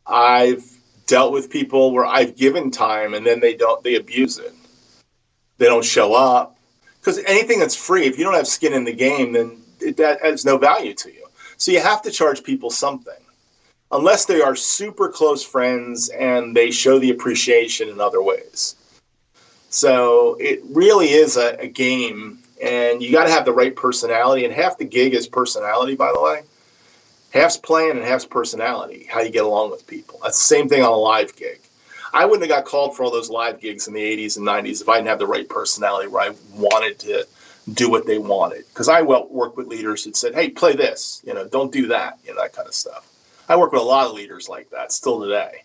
I've dealt with people where I've given time and then they abuse it. They don't show up. Because anything that's free, if you don't have skin in the game, then that has no value to you. So you have to charge people something. Unless they are super close friends and they show the appreciation in other ways. So it really is a game, and you got to have the right personality. And half the gig is personality, by the way. Half's playing and half's personality, how you get along with people. That's the same thing on a live gig. I wouldn't have got called for all those live gigs in the 80s and 90s if I didn't have the right personality where I wanted to do what they wanted. Because I worked with leaders who said, hey, play this, don't do that, that kind of stuff. I work with a lot of leaders like that still today.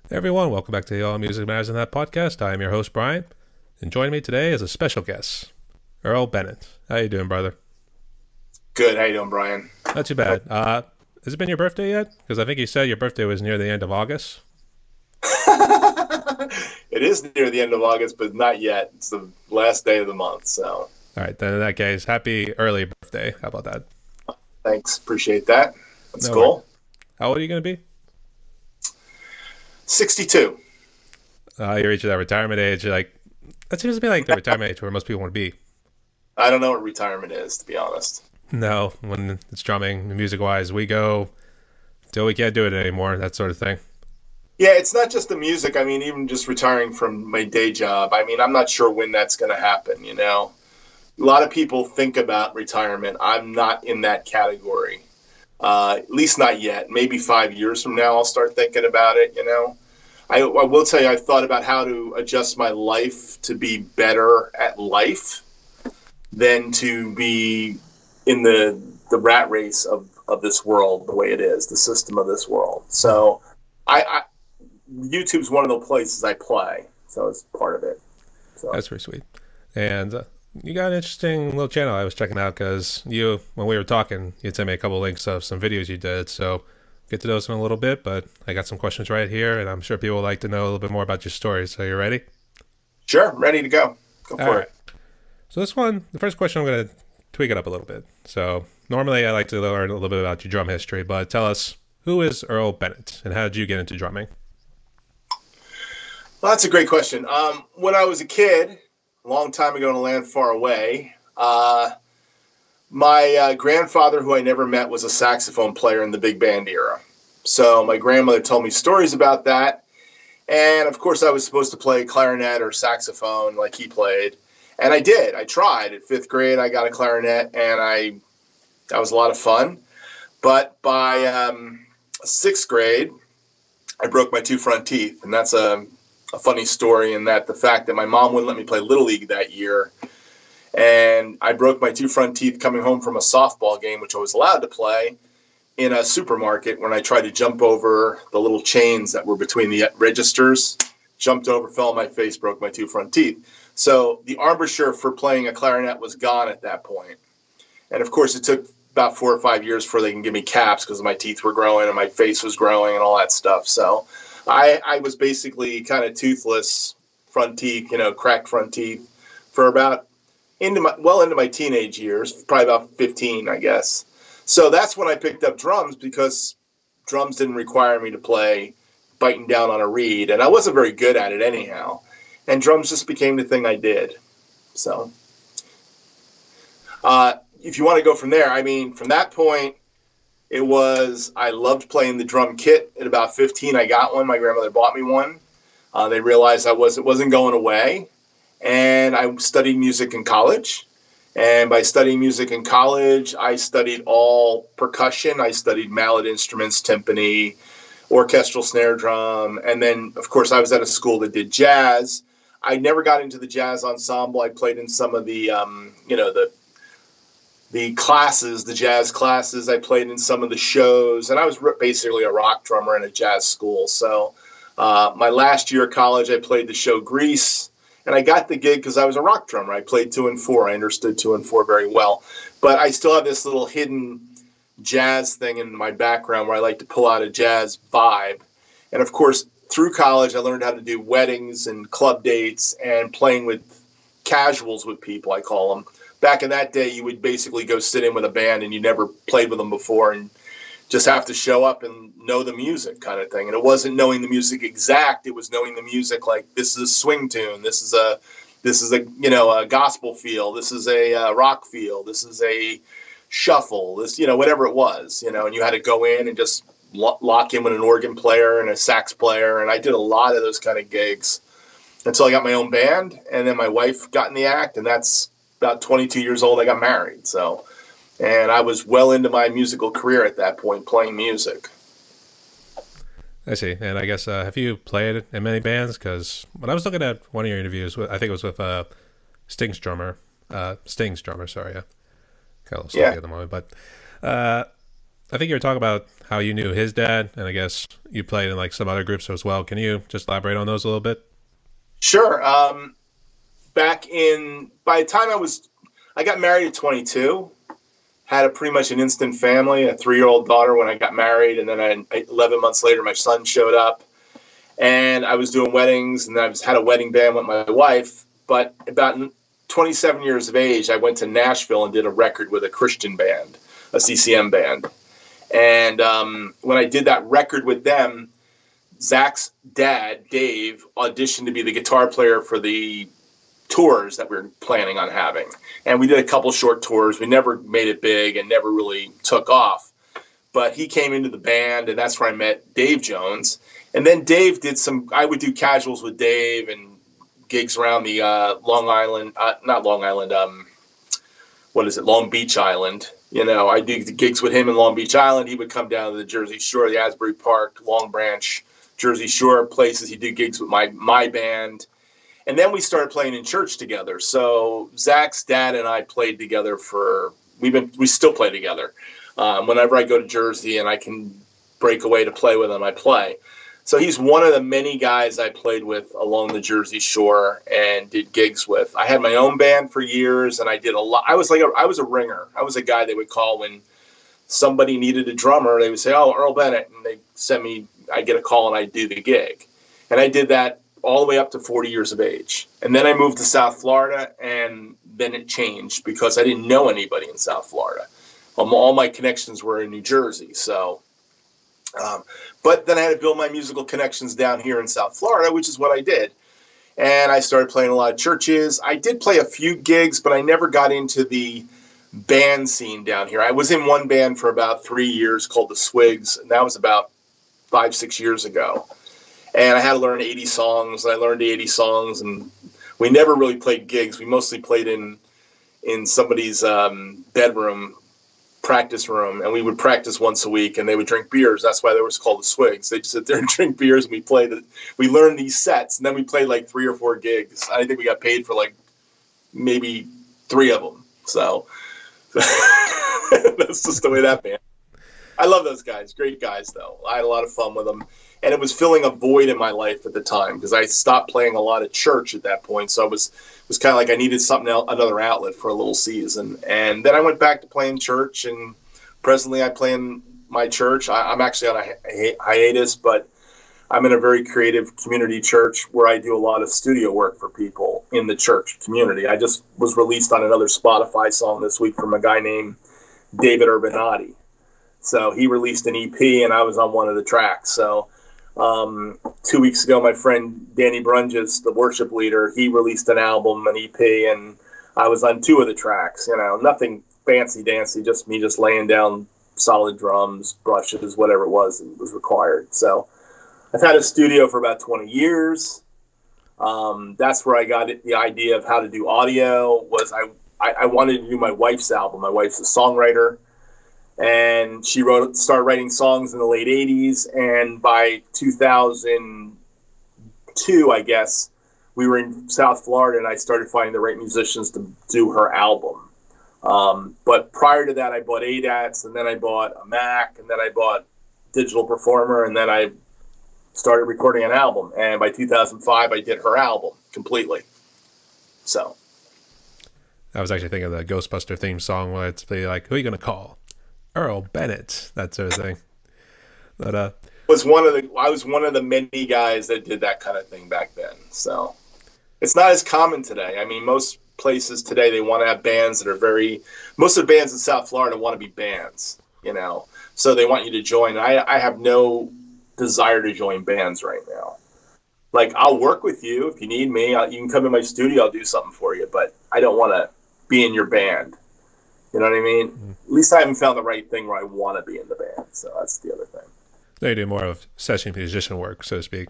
Hey everyone, welcome back to the All Music Matters in That podcast. I am your host, Brian, and joining me today is a special guest, Earl Bennett. How you doing, brother? Good. How you doing, Brian? Not too bad. Has it been your birthday yet? Because I think you said your birthday was near the end of August. It is near the end of August, but not yet. It's the last day of the month, so. All right, then in that case, happy early birthday. How about that? Thanks. Appreciate that. That's cool. Worries. How old are you going to be? 62. You reach that retirement age. That seems to be like the retirement age where most people want to be. I don't know what retirement is, to be honest. No, when it's drumming, music-wise, we go till we can't do it anymore, that sort of thing. Yeah, it's not just the music. I mean, even just retiring from my day job. I mean, I'm not sure when that's going to happen, A lot of people think about retirement. I'm not in that category. At least not yet. Maybe 5 years from now, I'll start thinking about it, I will tell you, I've thought about how to adjust my life to be better at life than to be in the rat race of this world, the way it is, the system of this world. So YouTube's one of the places I play, so it's part of it. So. That's pretty sweet. And you got an interesting little channel I was checking out because when we were talking, you sent me a couple links of some videos you did, so get to know some a little bit, but I got some questions right here, and I'm sure people would like to know a little bit more about your story. So you ready? Sure, ready to go. Go for it. So this one, the first question, I'm going to tweak it up a little bit. So normally I like to learn a little bit about your drum history, but tell us, who is Earl Bennett, and how did you get into drumming? Well, that's a great question. When I was a kid, a long time ago in a land far away, my grandfather, who I never met, was a saxophone player in the big band era. So my grandmother told me stories about that. And, of course, I was supposed to play clarinet or saxophone like he played. And I did. I tried. At 5th grade, I got a clarinet, and that was a lot of fun. But by 6th grade, I broke my 2 front teeth. And that's a funny story in that the fact that my mom wouldn't let me play Little League that year. And I broke my 2 front teeth coming home from a softball game, which I was allowed to play, in a supermarket when I tried to jump over the little chains that were between the registers. Jumped over, fell on my face, broke my 2 front teeth. So the embouchure for playing a clarinet was gone at that point. And, of course, it took about 4 or 5 years before they can give me caps because my teeth were growing and my face was growing and all that stuff. So I was basically kind of toothless front teeth, cracked front teeth for about into my teenage years, probably about 15, I guess. So that's when I picked up drums because drums didn't require me to play biting down on a reed, and I wasn't very good at it anyhow. And drums just became the thing I did. So if you want to go from there, I mean, from that point, I loved playing the drum kit. At about 15, I got one. My grandmother bought me one. They realized it wasn't going away. And I studied music in college. And by studying music in college, I studied all percussion. I studied mallet instruments, timpani, orchestral snare drum. And then, of course, I was at a school that did jazz. I never got into the jazz ensemble. I played in some of the classes, the jazz classes. I played in some of the shows. And I was basically a rock drummer in a jazz school. So my last year of college, I played the show Grease. And I got the gig because I was a rock drummer. I played 2 and 4. I understood 2 and 4 very well. But I still have this little hidden jazz thing in my background where I like to pull out a jazz vibe. And of course, through college, I learned how to do weddings and club dates and playing with casuals with people, I call them. Back in that day, you would basically go sit in with a band and you never played with them before and just have to show up and know the music kind of thing. And it wasn't knowing the music exact. It was knowing the music like this is a swing tune. This is a a gospel feel. This is a rock feel. This is a shuffle. This, whatever it was, and you had to go in and just lock in with an organ player and a sax player. And I did a lot of those kind of gigs until I got my own band. And then my wife got in the act, and that's about 22 years old. I got married. And I was well into my musical career at that point, playing music. I see. And I guess, have you played in many bands? Because when I was looking at one of your interviews, I think it was with Sting's drummer, sorry. Yeah. Kind of slow at the moment. But I think you were talking about how you knew his dad, and I guess you played in like some other groups as well. Can you just elaborate on those a little bit? Sure. By the time I got married at 22. Had pretty much an instant family, a 3-year-old daughter when I got married. And then 11 months later, my son showed up and I was doing weddings and I had a wedding band with my wife. But about 27 years of age, I went to Nashville and did a record with a Christian band, a CCM band. And when I did that record with them, Zach's dad, Dave, auditioned to be the guitar player for the tours that we were planning on having. And we did a couple short tours. We never made it big and never really took off. But he came into the band, and that's where I met Dave Jones. And then Dave I would do casuals with Dave and gigs around the Long Beach Island. I did gigs with him in Long Beach Island. He would come down to the Jersey Shore, the Asbury Park, Long Branch, Jersey Shore places. He did gigs with my band. And then we started playing in church together. So Zach's dad and I played together we still play together. Whenever I go to Jersey and I can break away to play with him, I play. So he's one of the many guys I played with along the Jersey Shore and did gigs with. I had my own band for years, and I did a lot. I was a ringer. I was a guy they would call when somebody needed a drummer. They would say, "Oh, Earl Bennett," and they send me. I get a call and I do the gig, and I did that all the way up to 40 years of age. And then I moved to South Florida, and then it changed because I didn't know anybody in South Florida. All my connections were in New Jersey. But then I had to build my musical connections down here in South Florida, which is what I did. And I started playing a lot of churches. I did play a few gigs, but I never got into the band scene down here. I was in one band for about 3 years called the Swigs, and that was about 5-6 years ago. And I had to learn 80 songs, and I learned the 80 songs, and we never really played gigs. We mostly played in somebody's bedroom, practice room, and we would practice once a week, and they would drink beers. That's why they were called the Swigs. They'd sit there and drink beers, and we learned these sets, and then we played like 3 or 4 gigs. I think we got paid for like maybe 3 of them. So that's just the way that band. I love those guys. Great guys, though. I had a lot of fun with them. And it was filling a void in my life at the time because I stopped playing a lot of church at that point. So it was kind of like I needed something else, another outlet for a little season. And then I went back to playing church, and presently I play in my church. I'm actually on a hiatus, but I'm in a very creative community church where I do a lot of studio work for people in the church community. I just was released on another Spotify song this week from a guy named David Urbanati. So he released an EP, and I was on one of the tracks. So 2 weeks ago, my friend Danny Brunges, the worship leader, he released an album, an EP, and I was on 2 of the tracks. Nothing fancy dancy, just me just laying down solid drums, brushes, whatever it was required. So I've had a studio for about 20 years. That's where I got the idea of how to do audio. Was I wanted to do my wife's album. My wife's a songwriter. And she started writing songs in the late 80s, and by 2002, I guess, we were in South Florida, and I started finding the right musicians to do her album. But prior to that, I bought ADATs, and then I bought a Mac, and then I bought Digital Performer, and then I started recording an album. And by 2005, I did her album completely. So I was actually thinking of the Ghostbuster theme song where it's like, who are you going to call? Earl, Bennett, that sort of thing. But I was one of the many guys that did that kind of thing back then. So it's not as common today. I mean, most places today they want to have bands that are very. Most of the bands in South Florida want to be bands, you know. So they want you to join. I have no desire to join bands right now. Like, I'll work with you if you need me. You can come in my studio. I'll do something for you. But I don't want to be in your band. You know what I mean? mm. At least I haven't found the right thing where I want to be in the band. So that's the other thing. They do more of session musician work, so to speak.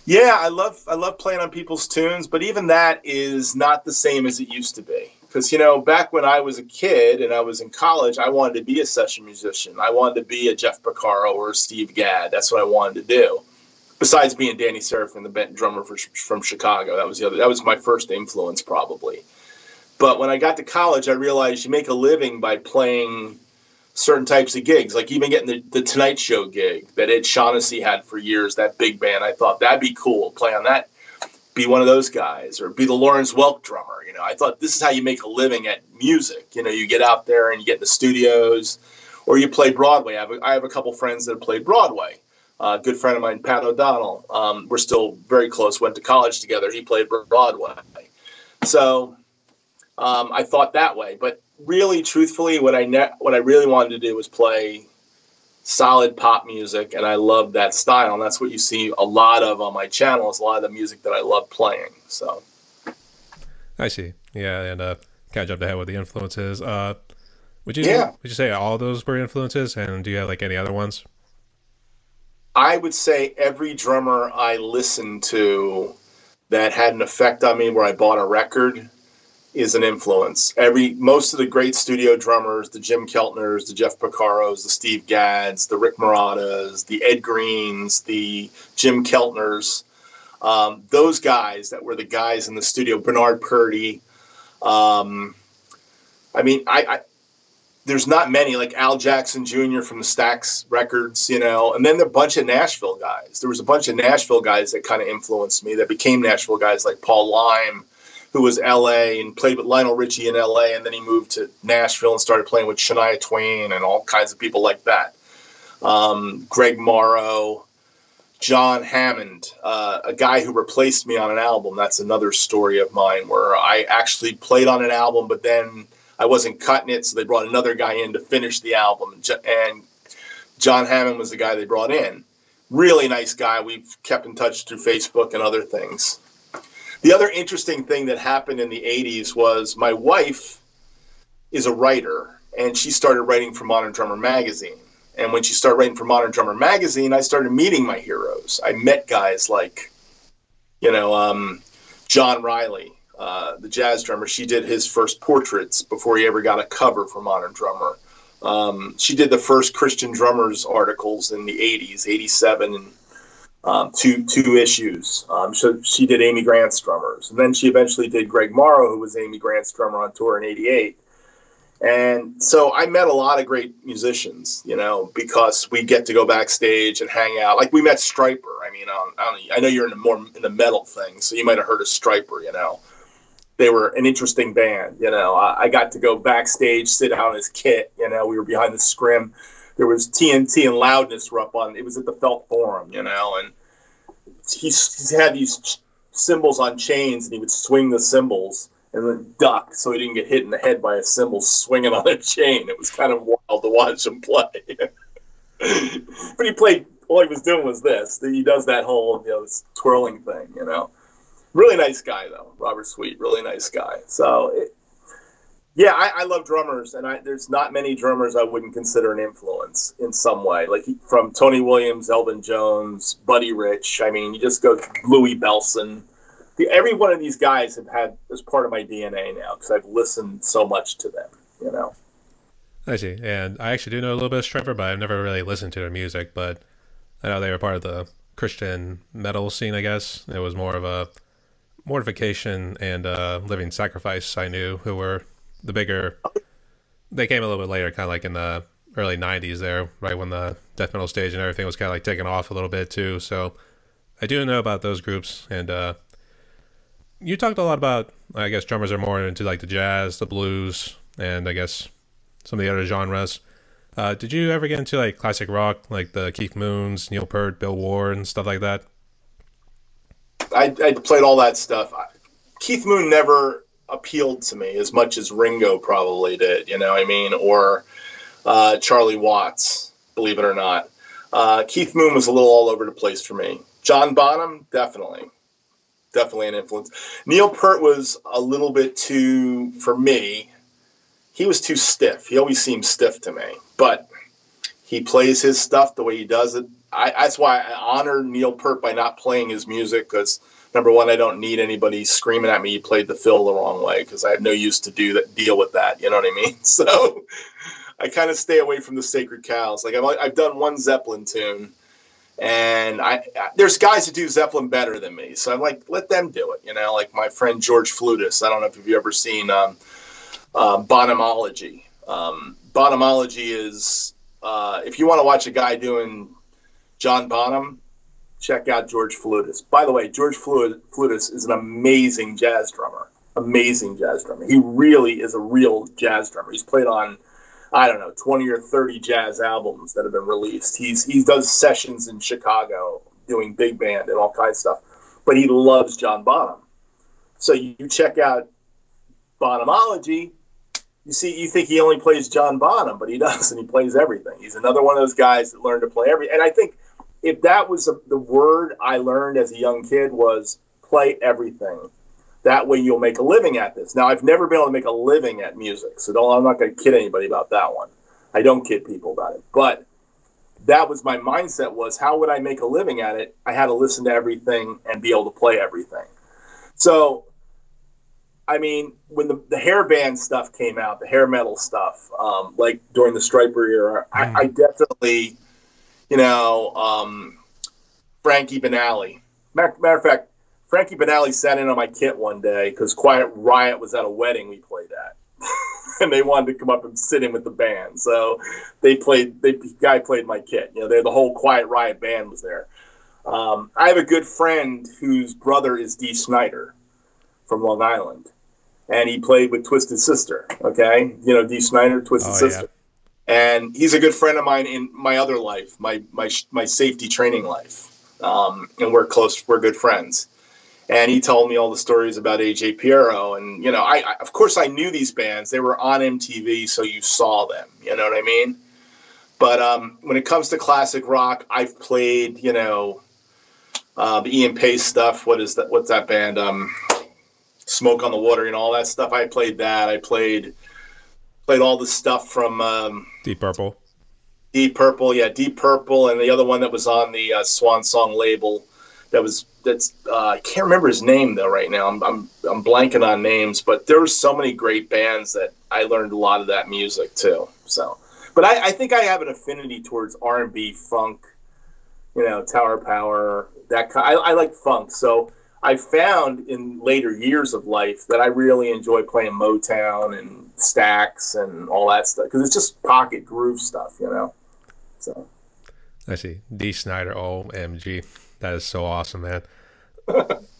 Yeah, I love playing on people's tunes, but even that is not the same as it used to be. Because, you know, back when I was a kid and I was in college, I wanted to be a session musician. I wanted to be a Jeff Porcaro or a Steve Gadd. That's what I wanted to do. Besides being Danny Serafin, the Bennett drummer from Chicago, that was my first influence probably. But when I got to college, I realized you make a living by playing certain types of gigs, like even getting the Tonight Show gig that Ed Shaughnessy had for years, that big band. I thought that'd be cool, play on that, be one of those guys, or be the Lawrence Welk drummer. You know, I thought this is how you make a living at music. You know, you get out there and you get in the studios, or you play Broadway. I have a couple friends that have played Broadway. A good friend of mine, Pat O'Donnell. We're still very close. Went to college together. He played Broadway. So I thought that way, but really, truthfully, what I really wanted to do was play solid pop music, and I love that style, and that's what you see a lot of on my channel. Is a lot of the music that I love playing. So I see. Yeah, and kind of jumped ahead with the influences. Would you say all those were influences, and do you have like any other ones? I would say every drummer I listened to that had an effect on me, where I bought a record, is an influence. Most of the great studio drummers, the Jim Keltners, the Jeff Porcaros, the Steve Gadds, the Rick Moratas, the Ed Greens, the Jim Keltners, those guys that were the guys in the studio, Bernard Purdy. There's not many, like Al Jackson Jr. from the Stax Records, you know, and then a bunch of Nashville guys. There was a bunch of Nashville guys that kind of influenced me, that became Nashville guys, like Paul Lyme, who was L.A. and played with Lionel Richie in L.A., and then he moved to Nashville and started playing with Shania Twain and all kinds of people like that. Greg Morrow, John Hammond, a guy who replaced me on an album. That's another story of mine, where I actually played on an album, but then I wasn't cutting it, so they brought another guy in to finish the album. And John Hammond was the guy they brought in. Really nice guy. We've kept in touch through Facebook and other things. The other interesting thing that happened in the 80s was my wife is a writer, and she started writing for Modern Drummer magazine. And when she started writing for Modern Drummer magazine, I started meeting my heroes. I met guys like, you know, John Riley, the jazz drummer. She did his first portraits before he ever got a cover for Modern Drummer. She did the first Christian drummers articles in the 80s, 87, and two issues. So she did Amy Grant's drummers. And then she eventually did Greg Morrow, who was Amy Grant's drummer on tour in 88. And so I met a lot of great musicians, you know, because we get to go backstage and hang out. Like we met Stryper. I mean, I know you're in the metal thing, so you might have heard of Stryper, you know. They were an interesting band, you know. I got to go backstage, sit out on his kit, you know. We were behind the scrim. There was TNT and Loudness were up on, it was at the Felt Forum, you know, and he had these cymbals on chains, and he would swing the cymbals and then duck so he didn't get hit in the head by a cymbal swinging on a chain. It was kind of wild to watch him play. But he played, all he was doing was this. He does that whole, you know, this twirling thing, you know. Really nice guy, though, Robert Sweet, really nice guy. So, I love drummers, and there's not many drummers I wouldn't consider an influence in some way. Like from Tony Williams, Elvin Jones, Buddy Rich. I mean, you just go to Louis Bellson. Every one of these guys have had as part of my DNA now because I've listened so much to them, you know. I see. And I actually do know a little bit of Stryper, but I've never really listened to their music. But I know they were part of the Christian metal scene, I guess. It was more of a Mortification and Living Sacrifice, I knew, who were the bigger. They came a little bit later, kind of like in the early 90s there, right when the death metal stage and everything was kind of like taking off a little bit too. So I do know about those groups. And you talked a lot about, I guess drummers are more into like the jazz, the blues, and I guess some of the other genres. Did you ever get into like classic rock, like the Keith Moons, Neil Peart, Bill Ward, and stuff like that? I played all that stuff. Keith Moon never appealed to me as much as Ringo probably did, you know what I mean? Or Charlie Watts, believe it or not. Keith Moon was a little all over the place for me. John Bonham, definitely an influence. Neil Peart was a little bit too, for me, he was too stiff. He always seemed stiff to me, but he plays his stuff the way he does it. That's why I honor Neil Peart by not playing his music, because number one, I don't need anybody screaming at me you played the fill the wrong way, because I have no use to deal with that. You know what I mean? So I kind of stay away from the sacred cows. Like I've done one Zeppelin tune, and there's guys that do Zeppelin better than me, so I'm like, let them do it. You know, like my friend George Flutis. I don't know if you've ever seen Bonhamology. Bonhamology is if you want to watch a guy doing John Bonham, check out George Flutis. By the way, George Flutis is an amazing jazz drummer. Amazing jazz drummer. He really is a real jazz drummer. He's played on, I don't know, 20 or 30 jazz albums that have been released. He does sessions in Chicago doing big band and all kinds of stuff. But he loves John Bonham. So you check out Bonhamology. You think he only plays John Bonham, but he doesn't. He plays everything. He's another one of those guys that learned to play everything. And I think if that was the word I learned as a young kid was play everything. That way you'll make a living at this. Now, I've never been able to make a living at music, so I'm not going to kid anybody about that one. I don't kid people about it. But that was my mindset was, how would I make a living at it? I had to listen to everything and be able to play everything. So, I mean, when the hair band stuff came out, the hair metal stuff, like during the Striper era, I definitely, Frankie Banali. Matter of fact, Frankie Banali sat in on my kit one day because Quiet Riot was at a wedding we played at. And they wanted to come up and sit in with the band. So the guy played my kit. The whole Quiet Riot band was there. I have a good friend whose brother is Dee Snider from Long Island. And he played with Twisted Sister, okay? Dee Snider, Twisted Sister. Yeah. And he's a good friend of mine in my other life, my safety training life. And we're good friends. And he told me all the stories about AJ Piero. And, of course I knew these bands. They were on MTV, so you saw them. You know what I mean? But when it comes to classic rock, I've played, the Ian Pace stuff. What's that band? Smoke on the Water and all that stuff. I played that. I played all the stuff from Deep Purple. Deep Purple, yeah, Deep Purple, and the other one that was on the Swan Song label. I can't remember his name though right now. I'm blanking on names, but there were so many great bands that I learned a lot of that music too. So, but I think I have an affinity towards R&B, funk, Tower Power. I like funk. So I found in later years of life that I really enjoy playing Motown and Stax and all that stuff because it's just pocket groove stuff, So I see. Dee Snider, OMG. That is so awesome, man.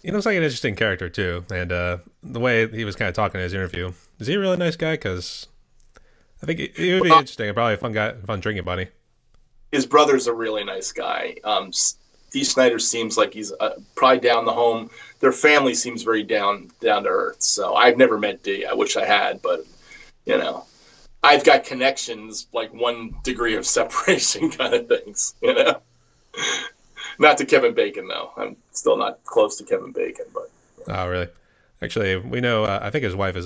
He looks like an interesting character, too. And the way he was kind of talking in his interview, is he a really nice guy? Because I think he would be interesting and probably a fun guy, fun drinking buddy. His brother's a really nice guy. Dee Snider seems like he's probably down the home. Their family seems very down to earth. So I've never met Dee. I wish I had, but, I've got connections, like 1 degree of separation kind of things, Not to Kevin Bacon, though. I'm still not close to Kevin Bacon, but. Oh, really? Actually, we know. I think his wife is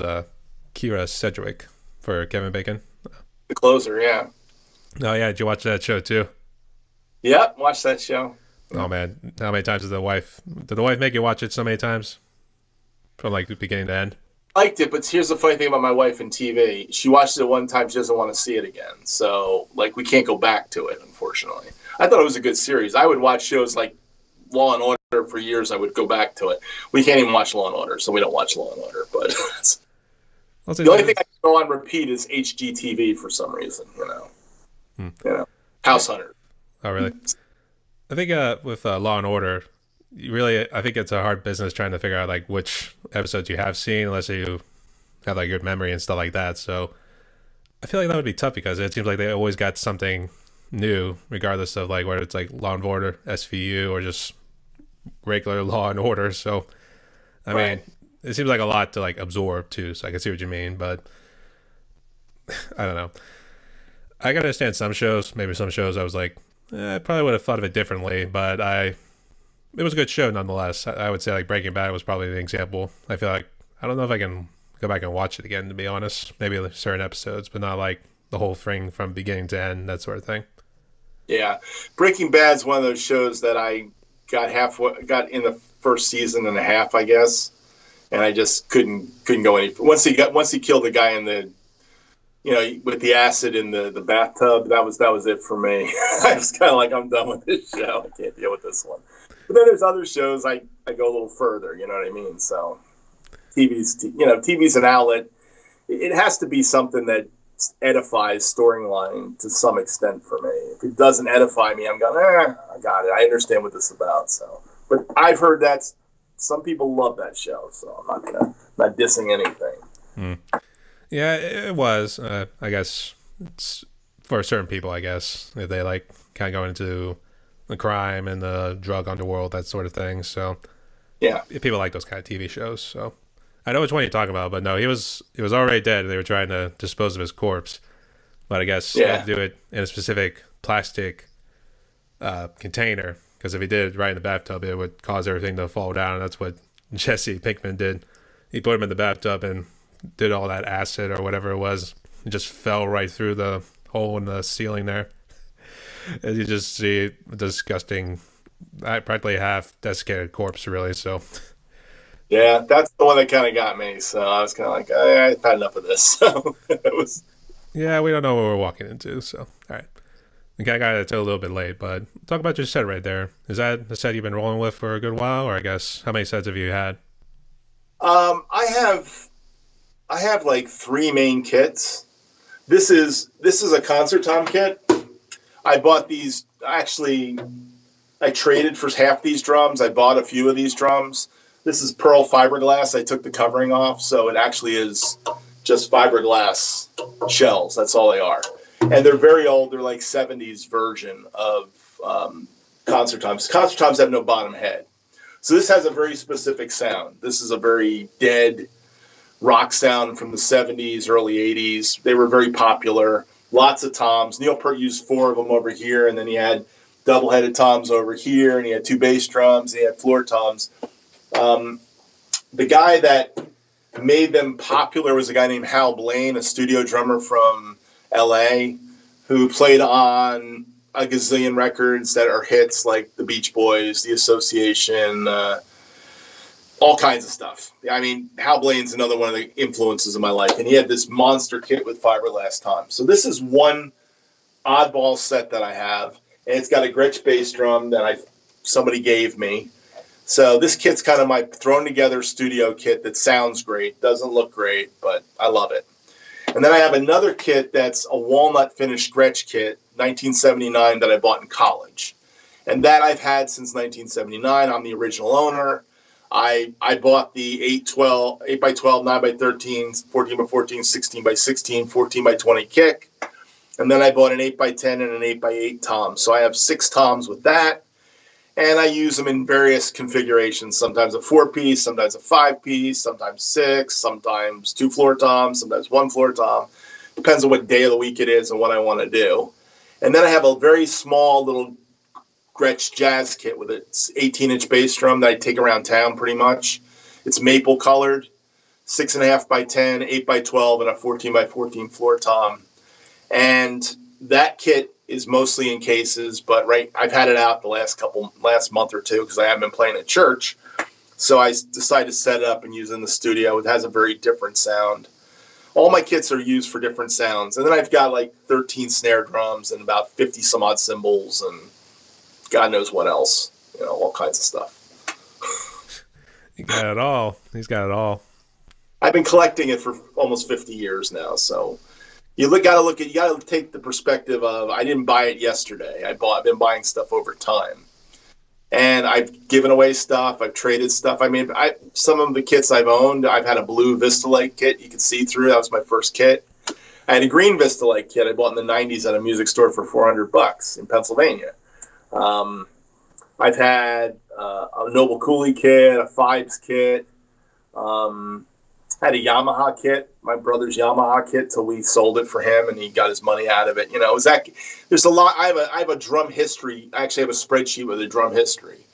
Kira Sedgwick for Kevin Bacon. The closer, yeah. Oh yeah, did you watch that show too? Yep, watch that show. Oh man, how many times did the wife make you watch it so many times? From like the beginning to end? I liked it, but here's the funny thing about my wife and TV. She watched it one time, she doesn't want to see it again. So, we can't go back to it, unfortunately. I thought it was a good series. I would watch shows like Law and Order for years. I would go back to it. We can't even watch Law and Order, so we don't watch Law and Order. But the only thing I can go on repeat is HGTV for some reason, House Hunter. Oh, really? I think with Law and Order, I think it's a hard business trying to figure out which episodes you have seen, unless you have good memory and stuff like that. So I feel like that would be tough because it seems like they always got something new, regardless of like whether it's like Law and Order, SVU, or just regular Law and Order. So, I mean, it seems like a lot to like absorb too. So I can see what you mean, but I don't know. I can understand some shows. Maybe some shows I was like, I probably would have thought of it differently, but it was a good show nonetheless. I would say like Breaking Bad was probably the example. I feel like I don't know if I can go back and watch it again, to be honest. Maybe like certain episodes, but not like the whole thing from beginning to end, that sort of thing. Yeah, Breaking Bad's one of those shows that I got in the first season and a half, I guess, and I just couldn't go any. Once he killed the guy in the, with the acid in the bathtub, that was it for me. I was kind of like, I'm done with this show. I can't deal with this one. But then there's other shows I go a little further. You know what I mean? So TV's an outlet. It has to be something that edifies storyline to some extent for me. If it doesn't edify me, I'm going, I got it. I understand what this is about. So, but I've heard that some people love that show, so I'm not dissing anything. Yeah, it was. I guess it's for certain people. I guess if they like kind of go into the crime and the drug underworld, that sort of thing. So yeah, people like those kind of TV shows. So I know which one you're talking about, but no, he was already dead. They were trying to dispose of his corpse, but I guess he had to do it in a specific plastic container, because if he did it right in the bathtub, it would cause everything to fall down. And that's what Jesse Pinkman did. He put him in the bathtub and did all that acid or whatever it was. It just fell right through the hole in the ceiling there. And you just see a disgusting, practically half desiccated corpse, really. So. Yeah, that's the one that kind of got me. So I was kind of like, I've had enough of this. So it was. Yeah, we don't know what we're walking into. So, all right. I got it a little bit late, but talk about your set right there. Is that the set you've been rolling with for a good while, or I guess how many sets have you had? I have like 3 main kits. This is a concert tom kit. I bought these. Actually, I traded for half these drums. I bought a few of these drums. This is pearl fiberglass. I took the covering off, so it actually is just fiberglass shells. That's all they are. And they're very old. They're like 70s version of concert toms. Concert toms have no bottom head. So this has a very specific sound. This is a very dead rock sound from the 70s, early 80s. They were very popular. Lots of toms. Neil Peart used 4 of them over here, and then he had double-headed toms over here, and he had 2 bass drums, and he had floor toms. The guy that made them popular was a guy named Hal Blaine, a studio drummer from LA, who played on a gazillion records that are hits like the Beach Boys, the Association, all kinds of stuff. I mean, Hal Blaine's another one of the influences in my life, and he had this monster kit with fiberglass toms. So this is one oddball set that I have, and it's got a Gretsch bass drum that somebody gave me. So this kit's kind of my thrown together studio kit that sounds great, doesn't look great, but I love it. And then I have another kit that's a walnut finished Gretsch kit, 1979, that I bought in college. And that I've had since 1979. I'm the original owner. I bought the 8x12, 9x13, 14x14, 16x16, 14x20 kick. And then I bought an 8x10 and an 8x8 tom. So I have 6 toms with that. And I use them in various configurations, sometimes a 4-piece, sometimes a 5-piece, sometimes 6, sometimes 2 floor toms, sometimes 1 floor tom. Depends on what day of the week it is and what I want to do. And then I have a very small little Gretsch jazz kit with an 18-inch bass drum that I take around town pretty much. It's maple colored, 6.5x10, 8x12, and a 14x14 floor tom. And that kit is mostly in cases, but I've had it out the last month or two because I haven't been playing at church. So I decided to set it up and use it in the studio. It has a very different sound. All my kits are used for different sounds. And then I've got like 13 snare drums and about 50 some odd cymbals and God knows what else. All kinds of stuff. You got it all. He's got it all. I've been collecting it for almost 50 years now, so you got to take the perspective of I didn't buy it yesterday. I've been buying stuff over time, and I've given away stuff. I've traded stuff. I mean, some of the kits I've owned. I've had a blue Vista Lake kit. You can see through. That was my first kit. I had a Green Vista Light kit I bought in the 90s at a music store for $400 in Pennsylvania. I've had a Noble Cooley kit, a Fibes kit. Had a Yamaha kit, my brother's Yamaha kit, till we sold it for him and he got his money out of it. You know, there's a lot. I have a drum history. I actually have a spreadsheet with a drum history.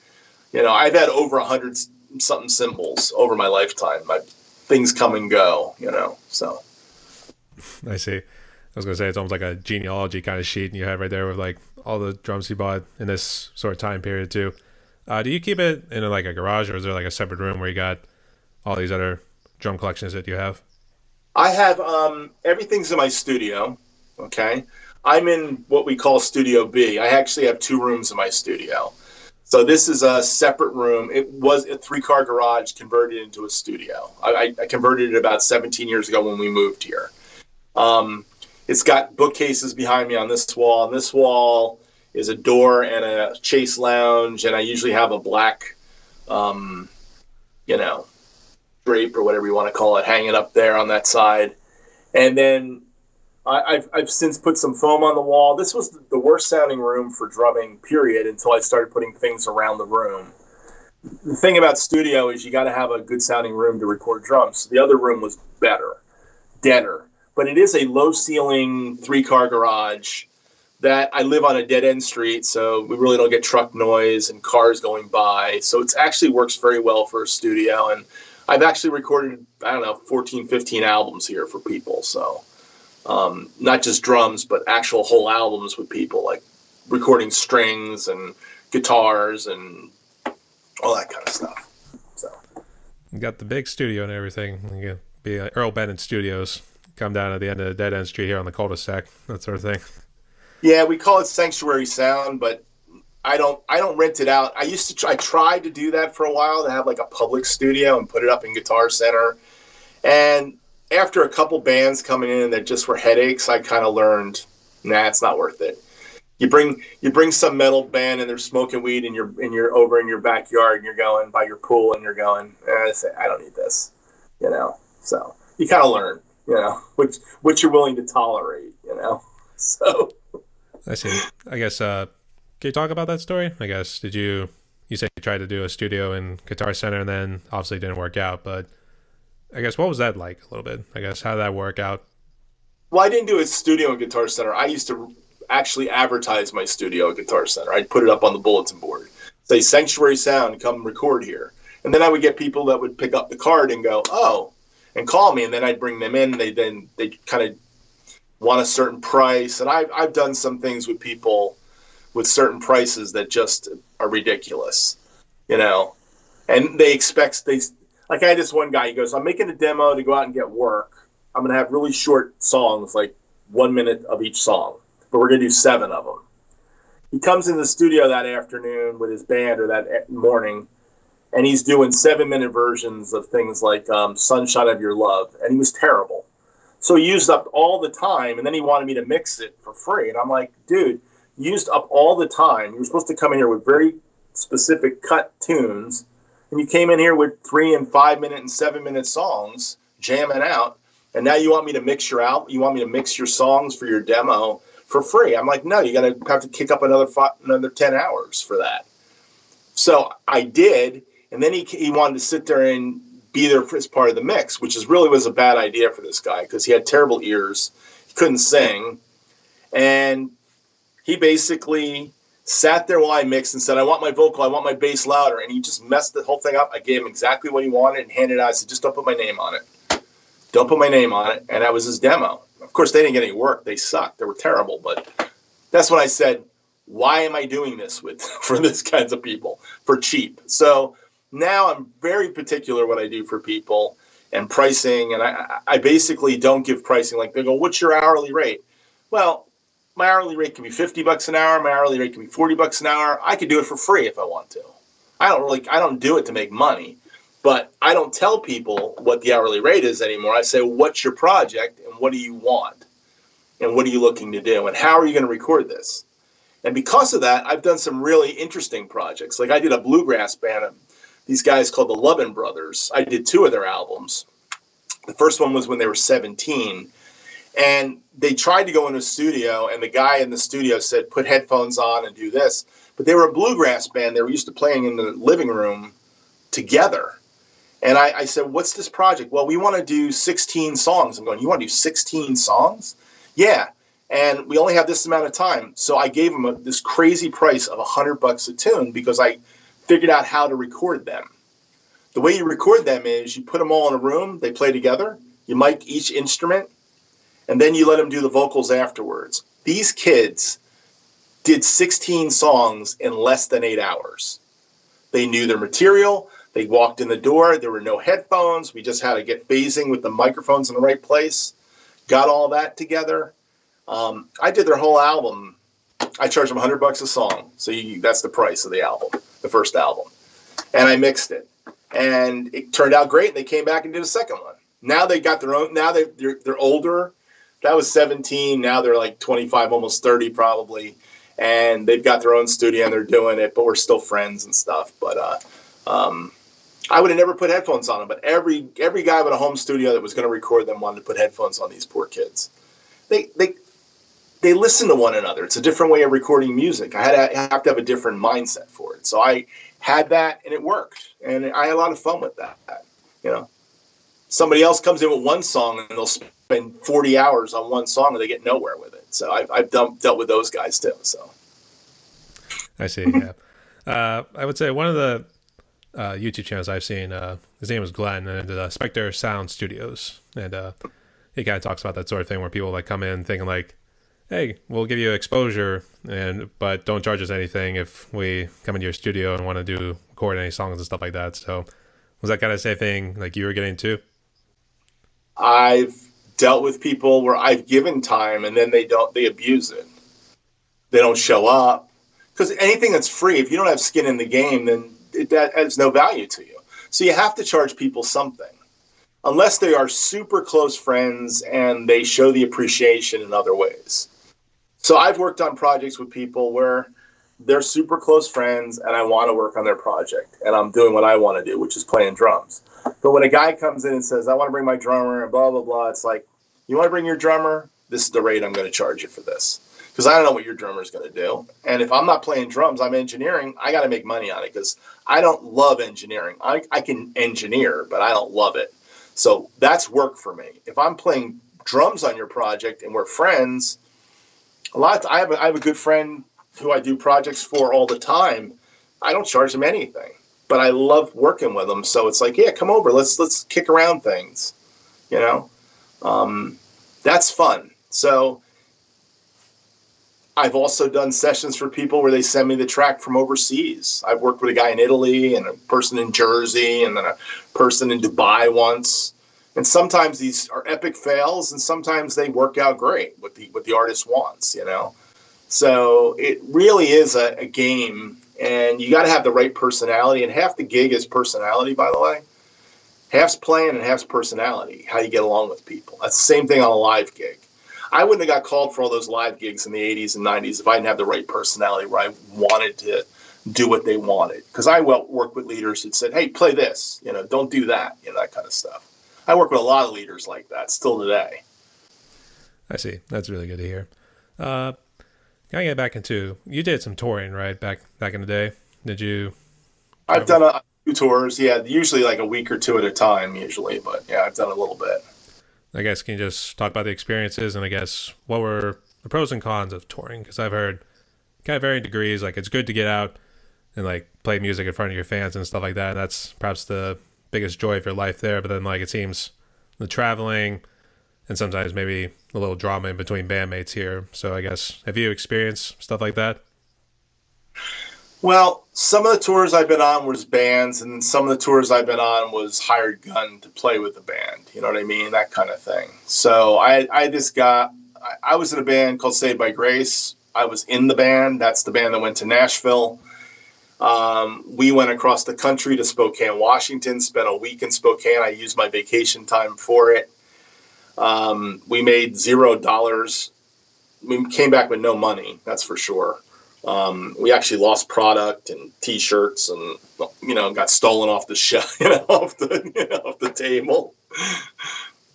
You know, I've had over 100 something cymbals over my lifetime. Things come and go, you know, so. I see. I was going to say, it's almost like a genealogy kind of sheet you have right there with like all the drums you bought in this sort of time period too. Do you keep it in like a garage, or is there like a separate room where you got all these other drum collections that you have? I have everything's in my studio. Okay, I'm in what we call Studio B. I actually have 2 rooms in my studio. So this is a separate room. It was a 3-car garage converted into a studio. I converted it about 17 years ago when we moved here. It's got bookcases behind me on this wall. On this wall is a door and a chase lounge, and I usually have a black, you know, drape or whatever you want to call it, hanging up there on that side. And then I've since put some foam on the wall. This was the worst sounding room for drumming, period, until I started putting things around the room. The thing about studio is you got to have a good sounding room to record drums. The other room was better, deader. But it is a low ceiling 3-car garage that I live on a dead end street, so we really don't get truck noise and cars going by. So it actually works very well for a studio. And I've actually recorded, I don't know, 14, 15 albums here for people. So not just drums, but actual whole albums with people, like recording strings and guitars and all that kind of stuff. So you got the big studio and everything. You could be Earl Bennett Studios. Come down at the end of the dead end street here on the cul-de-sac, that sort of thing. Yeah, we call it Sanctuary Sound, but I don't rent it out. I tried to do that for a while, to have like a public studio and put it up in Guitar Center. And after a couple bands coming in that just were headaches, I kind of learned, nah, it's not worth it. You bring some metal band and they're smoking weed and you're over in your backyard and you're going by your pool and you're going, I don't need this, you know. So you kind of learn, you know, which you're willing to tolerate, you know. So I see. I guess can you talk about that story? I guess you said you tried to do a studio in Guitar Center and then obviously didn't work out, but I guess what was that like a little bit? I guess how did that work out? Well, I didn't do a studio in Guitar Center. I used to actually advertise my studio at Guitar Center. I'd put it up on the bulletin board, say Sanctuary Sound, come record here. And then I would get people that would pick up the card and go, oh, and call me, and then I'd bring them in. They kind of want a certain price, and I've done some things with people with certain prices that just are ridiculous, you know. And they like I had this one guy. He goes, "I'm making a demo to go out and get work. I'm going to have really short songs, like 1 minute of each song, but we're going to do 7 of them." He comes in the studio that afternoon with his band, or that morning, and he's doing 7-minute versions of things like Sunshine of Your Love. And he was terrible. So he used up all the time, and then he wanted me to mix it for free. And I'm like, dude, you used up all the time. You were supposed to come in here with very specific cut tunes, and you came in here with 3 and 5 minute and 7-minute songs, jamming out. And now you want me to mix your album? You want me to mix your songs for your demo for free? I'm like, no, you're going to have to kick up another 10 hours for that. So I did. And then he wanted to sit there and be there as part of the mix, which really was a bad idea for this guy because he had terrible ears. He couldn't sing. And he basically sat there while I mixed and said, I want my vocal, I want my bass louder. And he just messed the whole thing up. I gave him exactly what he wanted and handed it out. I said, just don't put my name on it. Don't put my name on it. And that was his demo. Of course, they didn't get any work. They sucked. They were terrible. But that's when I said, why am I doing this for this kinds of people? For cheap. So now I'm very particular what I do for people and pricing, and I basically don't give pricing. Like, they go, what's your hourly rate? Well, my hourly rate can be $50 an hour. My hourly rate can be $40 an hour. I could do it for free if I want to. I don't do it to make money, but I don't tell people what the hourly rate is anymore. I say, what's your project and what do you want? And what are you looking to do? And how are you going to record this? And because of that, I've done some really interesting projects. Like I did a bluegrass band, these guys called the Lovin' Brothers. I did 2 of their albums. The first one was when they were 17. And they tried to go in the studio, and the guy in the studio said, put headphones on and do this. But they were a bluegrass band. They were used to playing in the living room together. And I said, what's this project? Well, we want to do 16 songs. I'm going, you want to do 16 songs? Yeah. And we only have this amount of time. So I gave them this crazy price of $100 a tune because I figured out how to record them. The way you record them is you put them all in a room. They play together. You mic each instrument. And then you let them do the vocals afterwards. These kids did 16 songs in less than 8 hours. They knew their material. They walked in the door. There were no headphones. We just had to get phasing with the microphones in the right place. Got all that together. I did their whole album. I charged them $100 a song. So that's the price of the album, the first album. And I mixed it. And it turned out great. And they came back and did a second one. Now they got their own. Now they're older. That was 17. Now they're like 25, almost 30 probably. And they've got their own studio and they're doing it. But we're still friends and stuff. But I would have never put headphones on them, but every guy with a home studio that was going to record them wanted to put headphones on these poor kids. They listen to one another. It's a different way of recording music. I have to have a different mindset for it. So I had that, and it worked, and I had a lot of fun with that. You know, somebody else comes in with one song, and they'll spend 40 hours on one song, and they get nowhere with it. So I've dealt with those guys too. So I see. Yeah, I would say one of the YouTube channels I've seen, his name is Glenn, and Spectre Sound Studios, and he kind of talks about that sort of thing where people like come in thinking like, hey, we'll give you exposure, but don't charge us anything if we come into your studio and want to record any songs and stuff like that. So was that kind of the same thing like you were getting too? I've dealt with people where I've given time and then they abuse it. They don't show up because anything that's free, if you don't have skin in the game, then that has no value to you. So you have to charge people something, unless they are super close friends and they show the appreciation in other ways. So I've worked on projects with people where they're super close friends and I want to work on their project and I'm doing what I want to do, which is playing drums. But when a guy comes in and says, I want to bring my drummer and blah, blah, blah, it's like, you want to bring your drummer? This is the rate I'm going to charge you for this. Because I don't know what your drummer is going to do. And if I'm not playing drums, I'm engineering, I got to make money on it because I don't love engineering. I can engineer, but I don't love it. So that's work for me. If I'm playing drums on your project and we're friends, I have a good friend who I do projects for all the time. I don't charge him anything, but I love working with him. So it's like, yeah, come over. Let's kick around things, you know. That's fun. So I've also done sessions for people where they send me the track from overseas. I've worked with a guy in Italy and a person in Jersey and then a person in Dubai once. And sometimes these are epic fails and sometimes they work out great what the artist wants, you know. So it really is a game, and you got to have the right personality. And half the gig is personality, by the way. Half's playing and half's personality, how you get along with people. That's the same thing on a live gig. I wouldn't have got called for all those live gigs in the 80s and 90s if I didn't have the right personality where I wanted to do what they wanted. Because I worked with leaders that said, hey, play this, you know, don't do that, you know, that kind of stuff. I work with a lot of leaders like that still today. I see. That's really good to hear. Can I get back into, you did some touring, right? Back in the day. Did you? I've done a few tours. Yeah. Usually like a week or two at a time usually, but yeah, I've done a little bit. I guess, can you just talk about the experiences and I guess what were the pros and cons of touring? Because I've heard kind of varying degrees, like it's good to get out and like play music in front of your fans and stuff like that. That's perhaps the biggest joy of your life there. But then like it seems the traveling and sometimes maybe a little drama in between bandmates here. So I guess, have you experienced stuff like that? Well, some of the tours I've been on was bands, and some of the tours I've been on was hired gun to play with the band. You know what I mean? That kind of thing. So I was in a band called Saved by Grace. I was in the band. That's the band that went to Nashville. We went across the country to Spokane, Washington, spent a week in Spokane. I used my vacation time for it. We made $0. We came back with no money, that's for sure. We actually lost product and T-shirts, and got stolen off the shelf, off the table.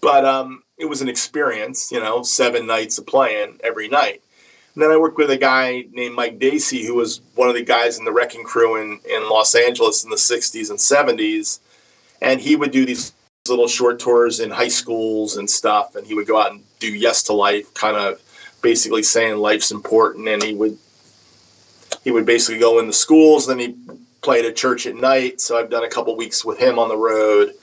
But it was an experience, 7 nights of playing every night. And then I worked with a guy named Mike Dacey, who was one of the guys in the wrecking crew in Los Angeles in the 60s and 70s. And he would do these little short tours in high schools and stuff. And he would go out and do Yes to Life, kind of basically saying life's important. And he would basically go in the schools. Then he played at church at night. So I've done a couple weeks with him on the road.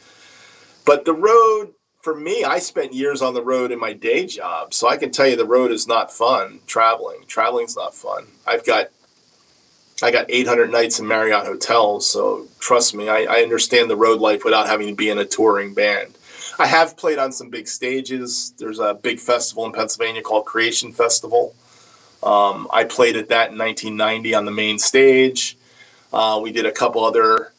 But the road, for me, I spent years on the road in my day job, so I can tell you the road is not fun. Traveling's not fun. I got 800 nights in Marriott hotels, so trust me, I understand the road life without having to be in a touring band. I have played on some big stages. There's a big festival in Pennsylvania called Creation Festival. I played at that in 1990 on the main stage. We did a couple other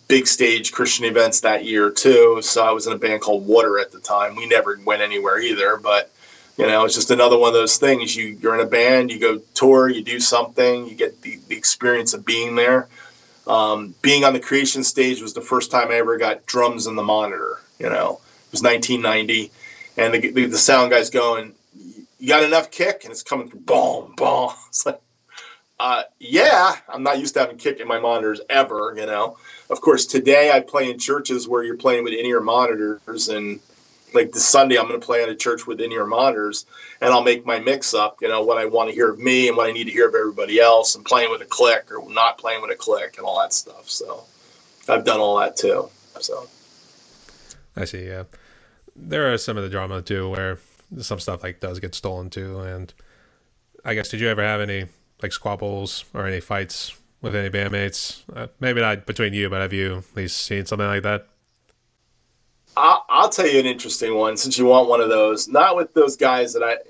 big stage Christian events that year too. So I was in a band called Water at the time. We never went anywhere either, but it's just another one of those things. You're in a band, you go tour, you do something, you get the experience of being there. Being on the Creation stage was the first time I ever got drums in the monitor. It was 1990, and the sound guy's going, "You got enough kick?" And it's coming through, boom, boom. It's like, yeah, I'm not used to having kick in my monitors ever, Of course, today I play in churches where you're playing with in-ear monitors, and like this Sunday I'm going to play at a church with in-ear monitors, and I'll make my mix up, what I want to hear of me and what I need to hear of everybody else, and playing with a click or not playing with a click and all that stuff. So I've done all that too. So I see, yeah. There are some of the drama too where some stuff like does get stolen too, and I guess, did you ever have any like squabbles or any fights with any bandmates? Maybe not between you, but have you at least seen something like that? I'll tell you an interesting one, since you want one of those. Not with those guys that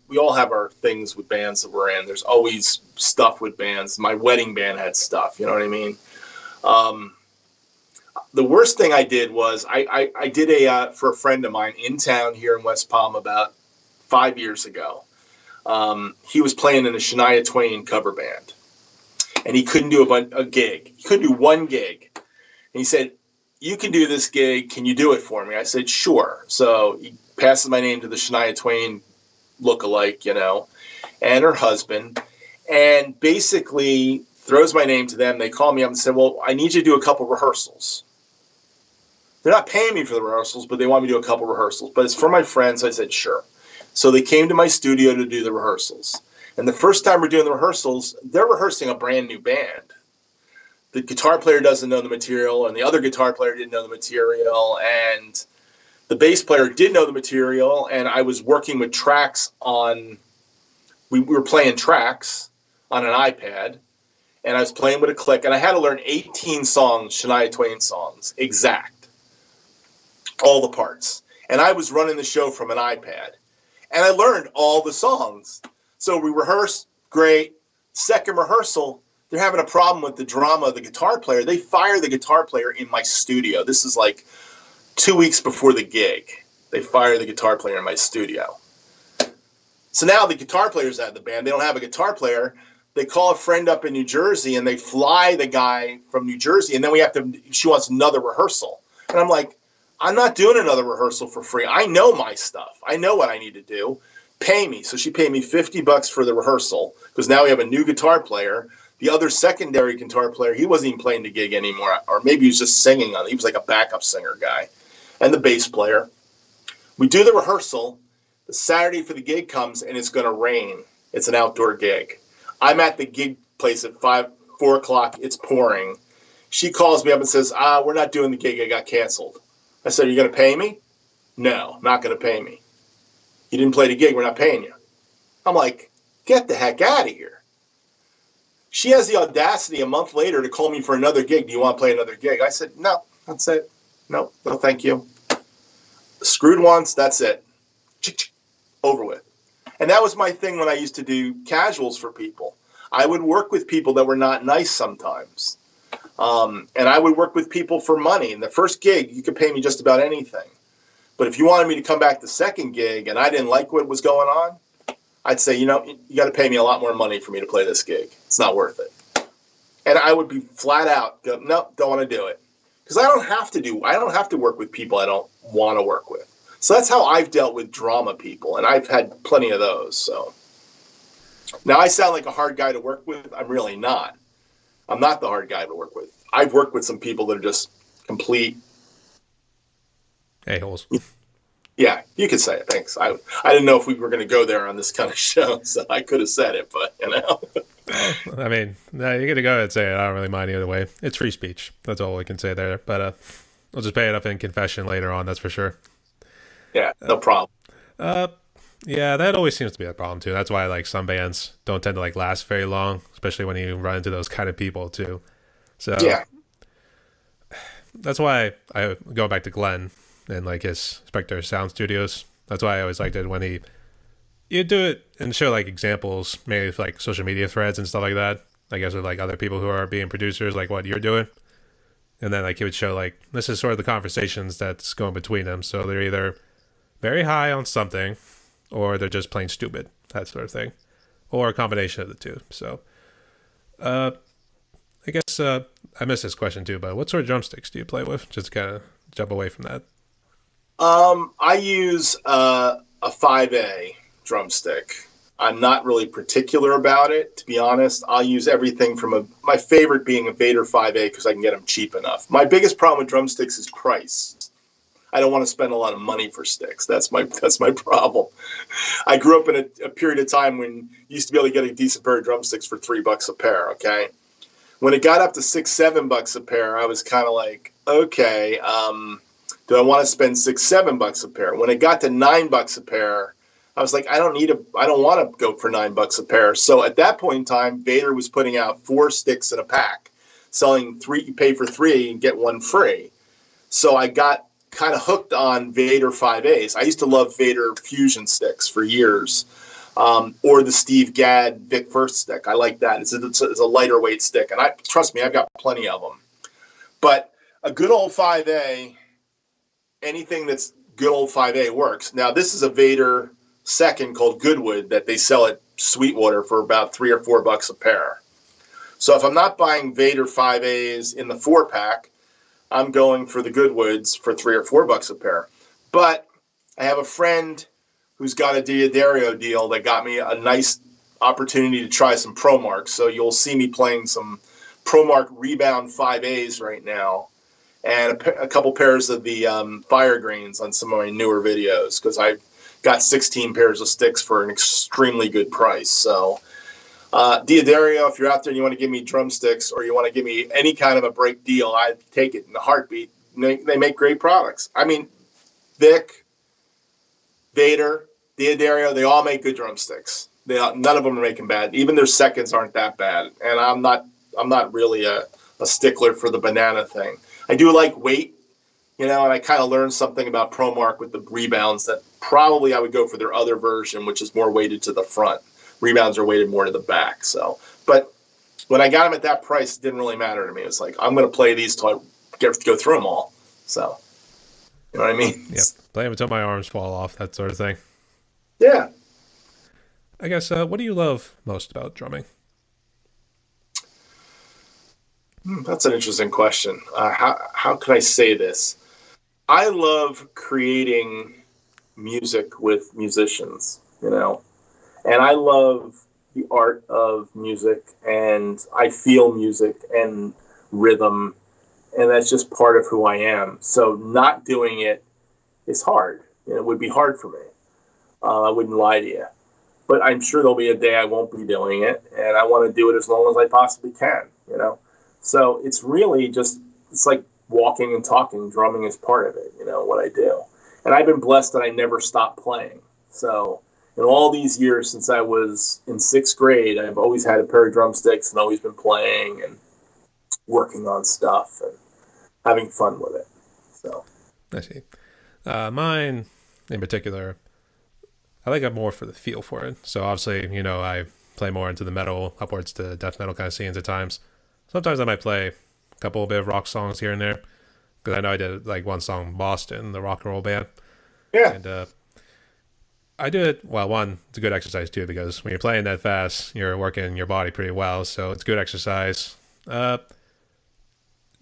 we all have our things with bands that we're in. There's always stuff with bands. My wedding band had stuff, you know what I mean? The worst thing I did was I did for a friend of mine in town here in West Palm about 5 years ago. He was playing in a Shania Twain cover band, and he couldn't do a gig. He couldn't do one gig. And he said, "You can do this gig. Can you do it for me?" I said, "Sure." So he passes my name to the Shania Twain lookalike, and her husband, and basically throws my name to them. They call me up and said, "Well, I need you to do a couple rehearsals." They're not paying me for the rehearsals, but they want me to do a couple rehearsals. But it's for my friends. So I said, "Sure." So they came to my studio to do the rehearsals. And the first time we're doing the rehearsals, they're rehearsing a brand new band. The guitar player doesn't know the material, and the other guitar player didn't know the material, and the bass player did know the material, and I was working with tracks we were playing tracks on an iPad, and I was playing with a click, and I had to learn 18 songs, Shania Twain songs, exact, all the parts. And I was running the show from an iPad. And I learned all the songs. So we rehearsed, great. Second rehearsal, they're having a problem with the drama of the guitar player. They fire the guitar player in my studio. This is like 2 weeks before the gig. They fire the guitar player in my studio. So now the guitar player's out of the band. They don't have a guitar player. They call a friend up in New Jersey, and they fly the guy from New Jersey, and then she wants another rehearsal. And I'm like, I'm not doing another rehearsal for free. I know my stuff. I know what I need to do. Pay me. So she paid me $50 for the rehearsal, because now we have a new guitar player. The other secondary guitar player, he wasn't even playing the gig anymore, or maybe he was just singing on it. He was like a backup singer guy. And the bass player. We do the rehearsal. The Saturday for the gig comes, and it's going to rain. It's an outdoor gig. I'm at the gig place at 4 o'clock. It's pouring. She calls me up and says, "We're not doing the gig. It got canceled." I said, "Are you going to pay me?" "No, not going to pay me." "You didn't play the gig. We're not paying you." I'm like, get the heck out of here. She has the audacity a month later to call me for another gig. "Do you want to play another gig?" I said, "No, that's it. No, thank you. Screwed once, that's it. Over with." And that was my thing when I used to do casuals for people. I would work with people that were not nice sometimes. And I would work with people for money. In the first gig, you could pay me just about anything. But if you wanted me to come back the second gig and I didn't like what was going on, I'd say, you got to pay me a lot more money for me to play this gig. It's not worth it. And I would be flat out, go, "Nope, don't want to do it." because I don't have to work with people I don't want to work with. So that's how I've dealt with drama people, and I've had plenty of those. So now I sound like a hard guy to work with. I'm really not. I'm not the hard guy to work with. I've worked with some people that are just complete a-holes. Yeah, you could say it. Thanks. I didn't know if we were going to go there on this kind of show, so I could have said it, but you know. Well, I mean, no, you're gonna go ahead and say it. I don't really mind either way. It's free speech. That's all we can say there. But I'll just pay it up in confession later on. That's for sure. Yeah, no problem. Yeah, that always seems to be a problem too. That's why like some bands don't tend to like last very long, especially when you run into those kind of people too. So yeah, that's why I go back to Glenn and like his Spectre Sound Studios. That's why I always liked it when you do it and show like examples, maybe with like social media threads and stuff like that. I guess with like other people who are being producers, like what you're doing, and then like he would show like this is sort of the conversations that's going between them. So they're either very high on something, or they're just plain stupid, that sort of thing, or a combination of the two. So, I guess I missed this question too. But what sort of drumsticks do you play with? Just to kind of jump away from that. I use a 5A drumstick. I'm not really particular about it, to be honest. I'll use everything from my favorite being a Vader 5A because I can get them cheap enough. My biggest problem with drumsticks is price. I don't want to spend a lot of money for sticks. That's my problem. I grew up in a period of time when you used to be able to get a decent pair of drumsticks for $3 a pair. Okay, when it got up to $6-7 a pair, I was kind of like, okay, do I want to spend $6-7 a pair? When it got to $9 a pair, I was like, I don't want to go for $9 a pair. So at that point in time, Vader was putting out 4 sticks in a pack, selling 3. You pay for 3 and get 1 free. So I got kind of hooked on Vader 5As. I used to love Vader Fusion sticks for years, or the Steve Gadd Vic First stick. I like that. It's a lighter weight stick, and trust me, I've got plenty of them. But a good old 5A, anything that's good old 5A works. Now this is a Vader second called Goodwood that they sell at Sweetwater for about $3 or $4 a pair. So if I'm not buying Vader 5As in the 4-pack, I'm going for the Goodwoods for $3 or $4 a pair. But I have a friend who's got a Diodario deal that got me a nice opportunity to try some ProMarks. So you'll see me playing some ProMark Rebound 5As right now, and a couple pairs of the Fire Greens on some of my newer videos, because I've got 16 pairs of sticks for an extremely good price. So Diodario, if you're out there and you want to give me drumsticks, or you want to give me any kind of a break deal, I'd take it in a heartbeat. They make great products. I mean, Vic, Vader, Diodario, they all make good drumsticks. None of them are making bad. Even their seconds aren't that bad. And I'm not really a stickler for the banana thing. I do like weight, and I kind of learned something about ProMark with the rebounds that probably I would go for their other version, which is more weighted to the front. Rebounds are weighted more to the back. So, but when I got them at that price, it didn't really matter to me. It was like, I'm going to play these till I go through them all. So, you know what I mean? Yep. Play them until my arms fall off, that sort of thing. Yeah. I guess, what do you love most about drumming? That's an interesting question. How can I say this? I love creating music with musicians, and I love the art of music, and I feel music and rhythm, and that's just part of who I am. So not doing it is hard. It would be hard for me. I wouldn't lie to you. But I'm sure there'll be a day I won't be doing it, and I want to do it as long as I possibly can, So it's really it's like walking and talking. Drumming is part of it, what I do. And I've been blessed that I never stopped playing. So in all these years since I was in 6th grade, I've always had a pair of drumsticks and always been playing and working on stuff and having fun with it. So I see. Mine, in particular, I like it more for the feel for it. So obviously, I play more into the metal, upwards to death metal kind of scenes at times. Sometimes I might play a couple bit of rock songs here and there, because I know I did like one song, Boston, the rock and roll band. Yeah. And I do it, well, one, it's a good exercise too, because when you're playing that fast, you're working your body pretty well, so it's good exercise.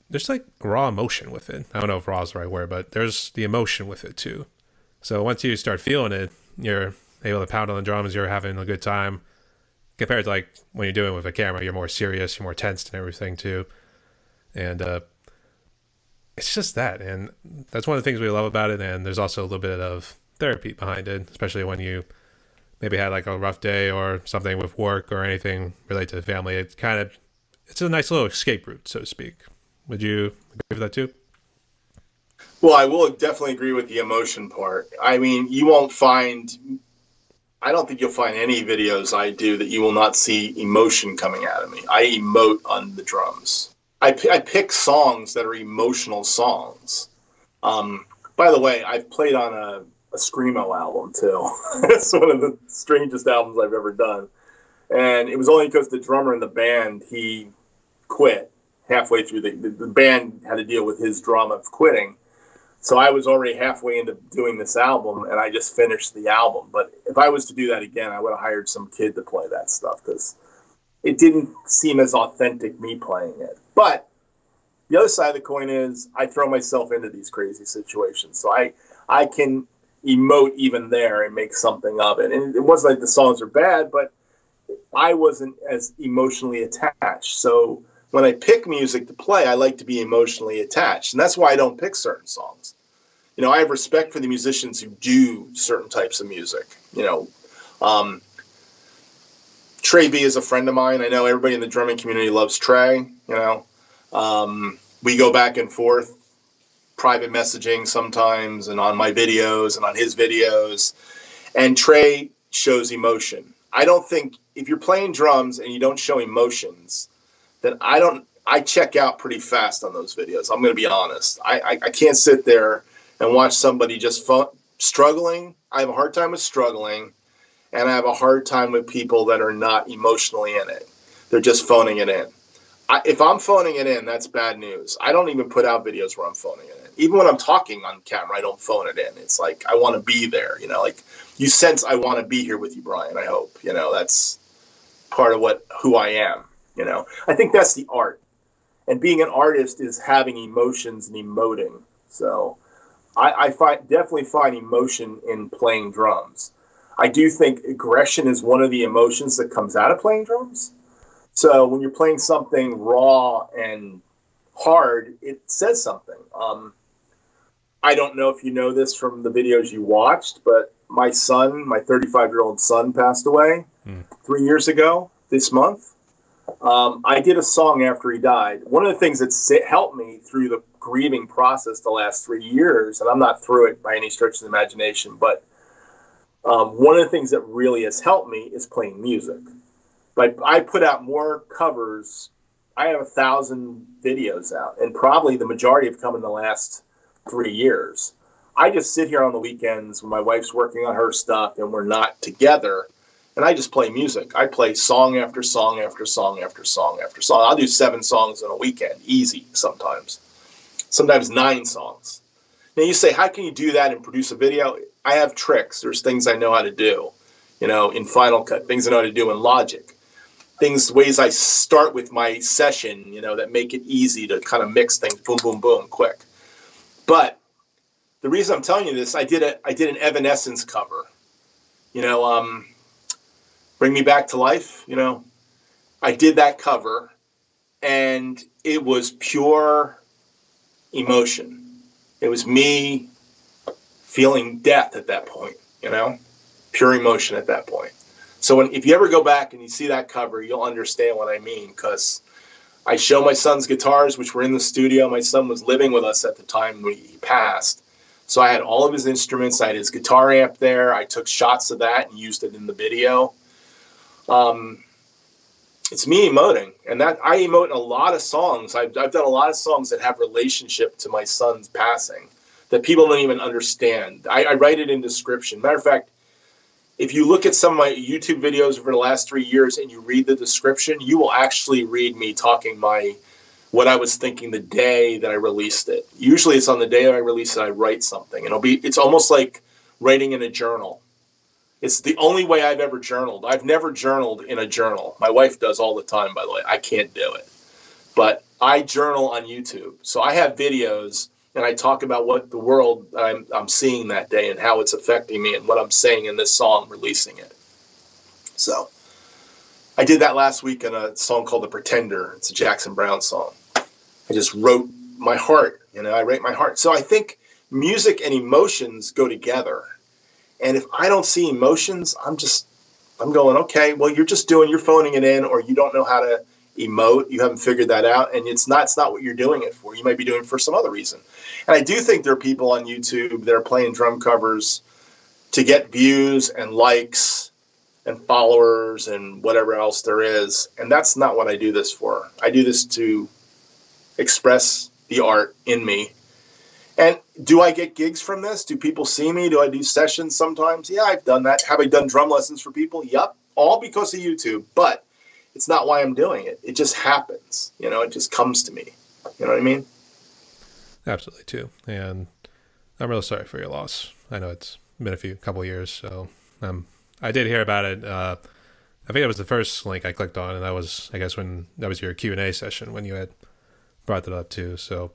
there's like raw emotion with it. I don't know if raw is the right word, but there's the emotion with it too. So once you start feeling it, you're able to pound on the drums, you're having a good time. Compared to like when you're doing it with a camera, you're more serious, you're more tensed and everything too. And it's just that. And that's one of the things we love about it. And there's also a little bit of therapy behind it, especially when you maybe had like a rough day or something with work or anything related to the family. It's a nice little escape route, so to speak. Would you agree with that too? Well, I will definitely agree with the emotion part. I mean, I don't think you'll find any videos I do that you will not see emotion coming out of me. I emote on the drums. I pick songs that are emotional songs. By the way, I've played on a Screamo album too. It's one of the strangest albums I've ever done. And it was only because the drummer in the band, he quit halfway through. The band had to deal with his drama of quitting. So I was already halfway into doing this album, and I just finished the album. But if I was to do that again, I would have hired some kid to play that stuff because it didn't seem as authentic me playing it. But the other side of the coin is I throw myself into these crazy situations. So I can emote even there and make something of it. And it wasn't like the songs are bad, but I wasn't as emotionally attached. So when I pick music to play, I like to be emotionally attached. And that's why I don't pick certain songs. You know, I have respect for the musicians who do certain types of music. You know, Trey B is a friend of mine. I know everybody in the drumming community loves Trey. You know, we go back and forth, private messaging sometimes, and on my videos and on his videos. And Trey shows emotion. I don't think if you're playing drums and you don't show emotions, then I check out pretty fast on those videos. I'm going to be honest. I can't sit there and watch somebody just struggling. I have a hard time with struggling, and I have a hard time with people that are not emotionally in it. They're just phoning it in. If I'm phoning it in, that's bad news. I don't even put out videos where I'm phoning it in. Even when I'm talking on camera, I don't phone it in. It's like I want to be there. You know, like you sense I want to be here with you, Brian. I hope. You know, that's part of who I am. You know, I think that's the art. And being an artist is having emotions and emoting. So I definitely find emotion in playing drums. I do think aggression is one of the emotions that comes out of playing drums. So when you're playing something raw and hard, it says something. I don't know if you know this from the videos you watched, but my son, my 35-year-old son, passed away 3 years ago this month. I did a song after he died. One of the things that helped me through the grieving process the last 3 years, and I'm not through it by any stretch of the imagination, but one of the things that really has helped me is playing music. But I put out more covers. I have 1,000 videos out, and probably the majority have come in the last 3 years. I just sit here on the weekends when my wife's working on her stuff and we're not together, and I just play music. I play song after song after song after song after song. I'll do 7 songs in a weekend, easy sometimes 9 songs. Now you say, how can you do that and produce a video? I have tricks. There's things I know how to do, you know, in Final Cut, things I know how to do in Logic. Ways I start with my session, you know, that make it easy to kind of mix things, boom, boom, boom, quick. But the reason I'm telling you this, I did an Evanescence cover, you know, Bring Me Back to Life, you know. I did that cover, and it was pure emotion. It was me feeling death at that point, you know, pure emotion at that point. So if you ever go back and you see that cover, you'll understand what I mean, because I show my son's guitars, which were in the studio. My son was living with us at the time when he passed. So I had all of his instruments. I had his guitar amp there. I took shots of that and used it in the video. It's me emoting, and that I emote in a lot of songs. I've done a lot of songs that have relationship to my son's passing that people don't even understand. I write it in description. Matter of fact, if you look at some of my YouTube videos over the last 3 years and you read the description, you will actually read me talking what I was thinking the day that I released it. Usually it's on the day that I release it, I write something. And it's almost like writing in a journal. It's the only way I've ever journaled. I've never journaled in a journal. My wife does all the time, by the way. I can't do it. But I journal on YouTube. So I have videos and I talk about what the world I'm seeing that day and how it's affecting me and what I'm saying in this song, releasing it. So I did that last week in a song called The Pretender. It's a Jackson Browne song. I just wrote my heart, I write my heart. So I think music and emotions go together. And if I don't see emotions, I'm going, okay, well, you're phoning it in, or you don't know how to emote. You haven't figured that out. And it's not what you're doing it for. You might be doing it for some other reason. And I do think there are people on YouTube that are playing drum covers to get views and likes and followers and whatever else there is. And that's not what I do this for. I do this to express the art in me. And do I get gigs from this? Do people see me? Do I do sessions sometimes? Yeah, I've done that. Have I done drum lessons for people? Yep. All because of YouTube. But it's not why I'm doing it. It just happens. It just comes to me. You know what I mean? Absolutely, too. And I'm really sorry for your loss. I know it's been a couple of years, so I did hear about it. I think it was the first link I clicked on, and that was, I guess, when that was your Q&A session when you had brought that up too. So,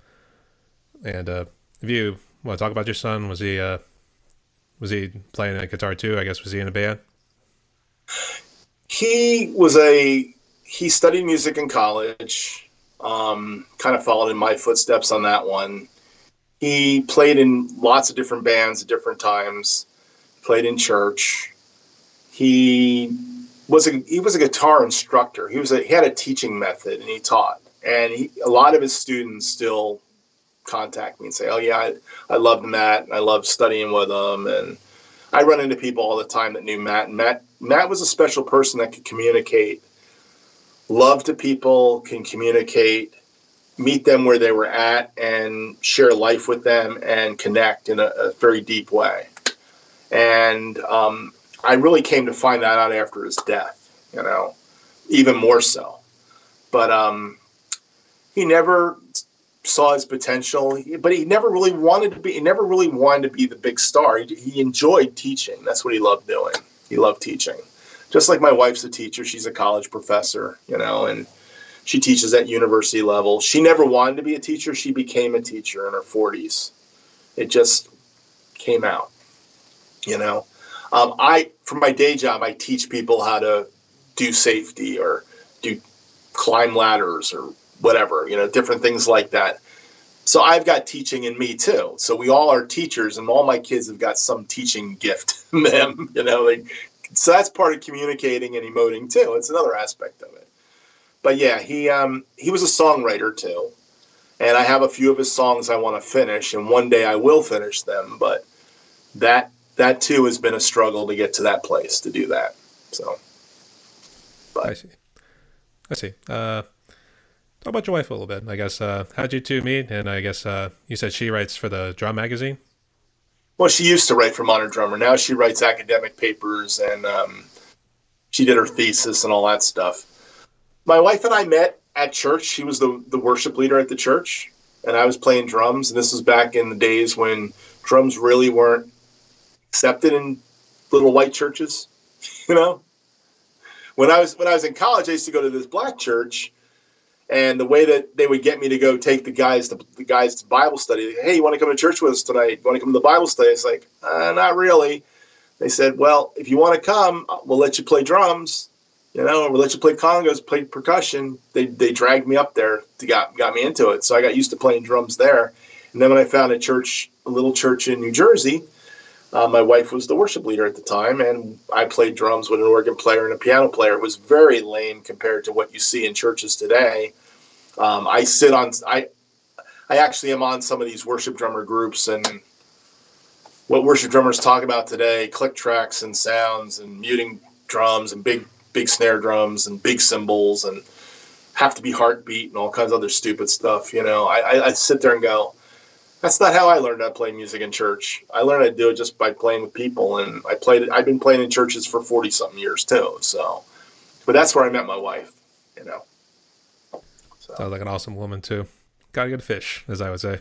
and if you want to talk about your son, was he playing a guitar too? I guess, was he in a band? He studied music in college. Kind of followed in my footsteps on that one. He played in lots of different bands at different times. Played in church. He was a guitar instructor. He had a teaching method, and he taught. And a lot of his students still contact me and say, "Oh yeah, I loved Matt, and I loved studying with him." And I run into people all the time that knew Matt. And Matt was a special person that could communicate love to people, can communicate, meet them where they were at, and share life with them and connect in a very deep way. And I really came to find that out after his death, even more so. But he never saw his potential, but he never really wanted to be the big star. He enjoyed teaching. That's what he loved doing. He loved teaching. Just like my wife's a teacher. She's a college professor, and she teaches at university level. She never wanted to be a teacher. She became a teacher in her 40s. It just came out, for my day job, I teach people how to do safety or climb ladders or whatever, different things like that. So I've got teaching in me too. So we all are teachers, and all my kids have got some teaching gift in them, so that's part of communicating and emoting too. It's another aspect of it. But yeah, he was a songwriter too. And I have a few of his songs I want to finish, and one day I will finish them. But that too has been a struggle to get to that place to do that. So, but I see. Talk about your wife a little bit. I guess, how'd you two meet? And I guess you said she writes for the Drum magazine? Well, she used to write for Modern Drummer. Now she writes academic papers, and she did her thesis and all that stuff. My wife and I met at church. She was the worship leader at the church, and I was playing drums. And this was back in the days when drums really weren't accepted in little white churches. When I was in college, I used to go to this black church. And the way that they would get me to go take the guys to Bible study, hey, you want to come to church with us tonight? You want to come to the Bible study? It's like, not really. They said, well, if you want to come, we'll let you play drums, or we'll let you play congos, play percussion. They dragged me up there got me into it. So I got used to playing drums there. And then when I found a little church in New Jersey, my wife was the worship leader at the time, and I played drums with an organ player and a piano player. It was very lame compared to what you see in churches today. I actually am on some of these worship drummer groups, and what worship drummers talk about today, click tracks and sounds and muting drums and big snare drums and big cymbals and have to be heartbeat and all kinds of other stupid stuff. I sit there and go, that's not how I learned how to play music in church. I learned how to do it just by playing with people, and I've been playing in churches for 40-something years too. So, but that's where I met my wife. So. Sounds like an awesome woman too. Gotta get a fish, as I would say.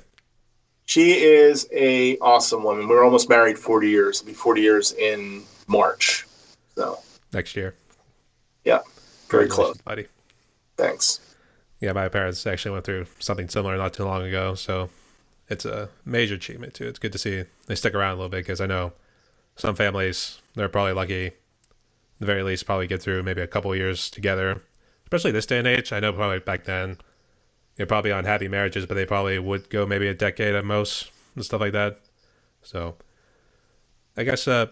She is a awesome woman. We're almost married 40 years. It'll be 40 years in March. So next year. Yeah, very close, buddy. Thanks. Yeah, my parents actually went through something similar not too long ago, so it's a major achievement too. It's good to see they stick around a little bit because I know some families they're probably lucky, at the very least, probably get through maybe a couple years together. Especially this day and age, I know probably back then they're probably on happy marriages, but they probably would go maybe a decade at most and stuff like that. So I guess to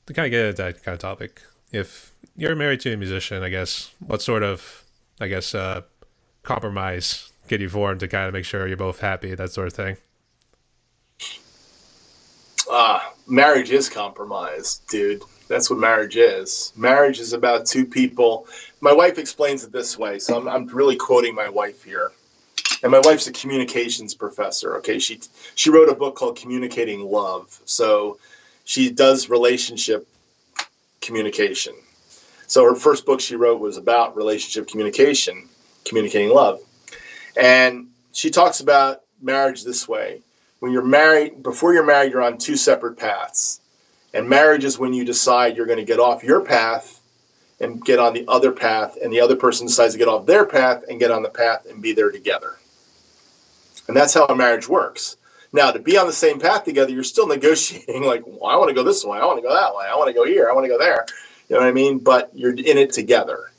kind of get into that kind of topic, if you're married to a musician, I guess what sort of I guess compromise can you form to kind of make sure you're both happy, that sort of thing? Marriage is compromise, dude. That's what marriage is. Marriage is about two people. My wife explains it this way, so I'm really quoting my wife here. And my wife's a communications professor. Okay, she wrote a book called Communicating Love. So she does relationship communication. So her first book she wrote was about relationship communication, communicating love. And she talks about marriage this way. When you're married, before you're married, you're on two separate paths. And marriage is when you decide you're going to get off your path and get on the other path, and the other person decides to get off their path and get on the path and be there together. And that's how a marriage works. Now, to be on the same path together, you're still negotiating like, well, I want to go this way, I want to go that way, I want to go here, I want to go there. You know what I mean? But you're in it together.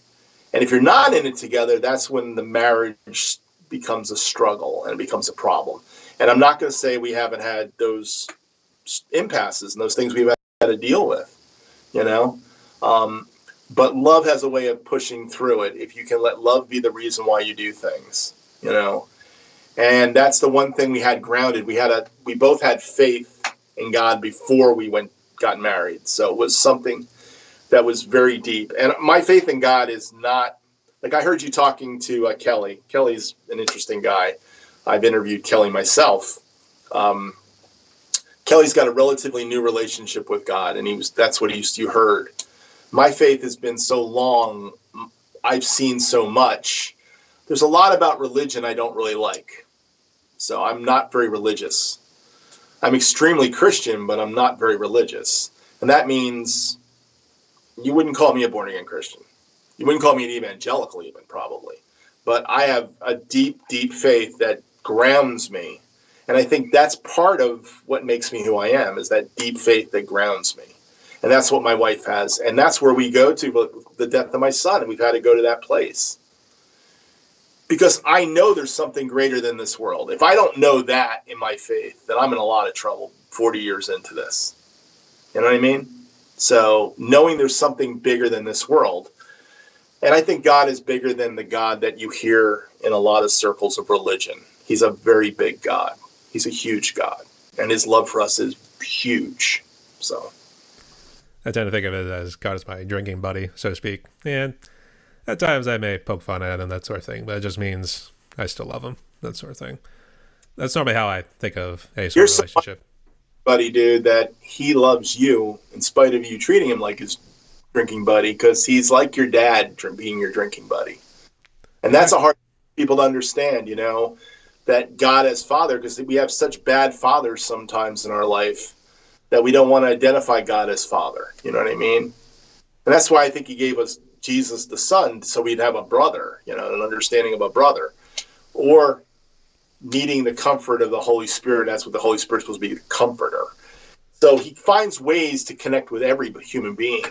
And if you're not in it together, that's when the marriage becomes a struggle and it becomes a problem. And I'm not going to say we haven't had those impasses and those things we've had to deal with, you know. But love has a way of pushing through it if you can let love be the reason why you do things, you know. And that's the one thing we had grounded. We both had faith in God before we got married. So it was something that was very deep. And my faith in God is not, like I heard you talking to Kelly. Kelly's an interesting guy. I've interviewed Kelly myself. Kelly's got a relatively new relationship with God, and that's what you heard. My faith has been so long. I've seen so much. There's a lot about religion I don't really like. So I'm not very religious. I'm extremely Christian, but I'm not very religious. And that means you wouldn't call me a born-again Christian. You wouldn't call me an evangelical even, probably. But I have a deep, deep faith that grounds me. And I think that's part of what makes me who I am, is that deep faith that grounds me. And that's what my wife has. And that's where we go to the death of my son. And we've had to go to that place. Because I know there's something greater than this world. If I don't know that in my faith, then I'm in a lot of trouble 40 years into this. You know what I mean? So knowing there's something bigger than this world. And I think God is bigger than the God that you hear in a lot of circles of religion. He's a very big God. He's a huge God. And his love for us is huge. So I tend to think of it as God is my drinking buddy, so to speak. And at times I may poke fun at him, that sort of thing, but it just means I still love him, that sort of thing. That's normally how I think of any sort of relationship. Buddy, dude, that he loves you in spite of you treating him like his drinking buddy, because he's like your dad being your drinking buddy. And that's a hard thing for people to understand, you know, that God as father, because we have such bad fathers sometimes in our life that we don't want to identify God as father. You know what I mean? And that's why I think he gave us Jesus the Son, so we'd have a brother, you know, an understanding of a brother, or needing the comfort of the Holy Spirit. That's what the Holy Spirit's supposed to be, the comforter. So he finds ways to connect with every human being.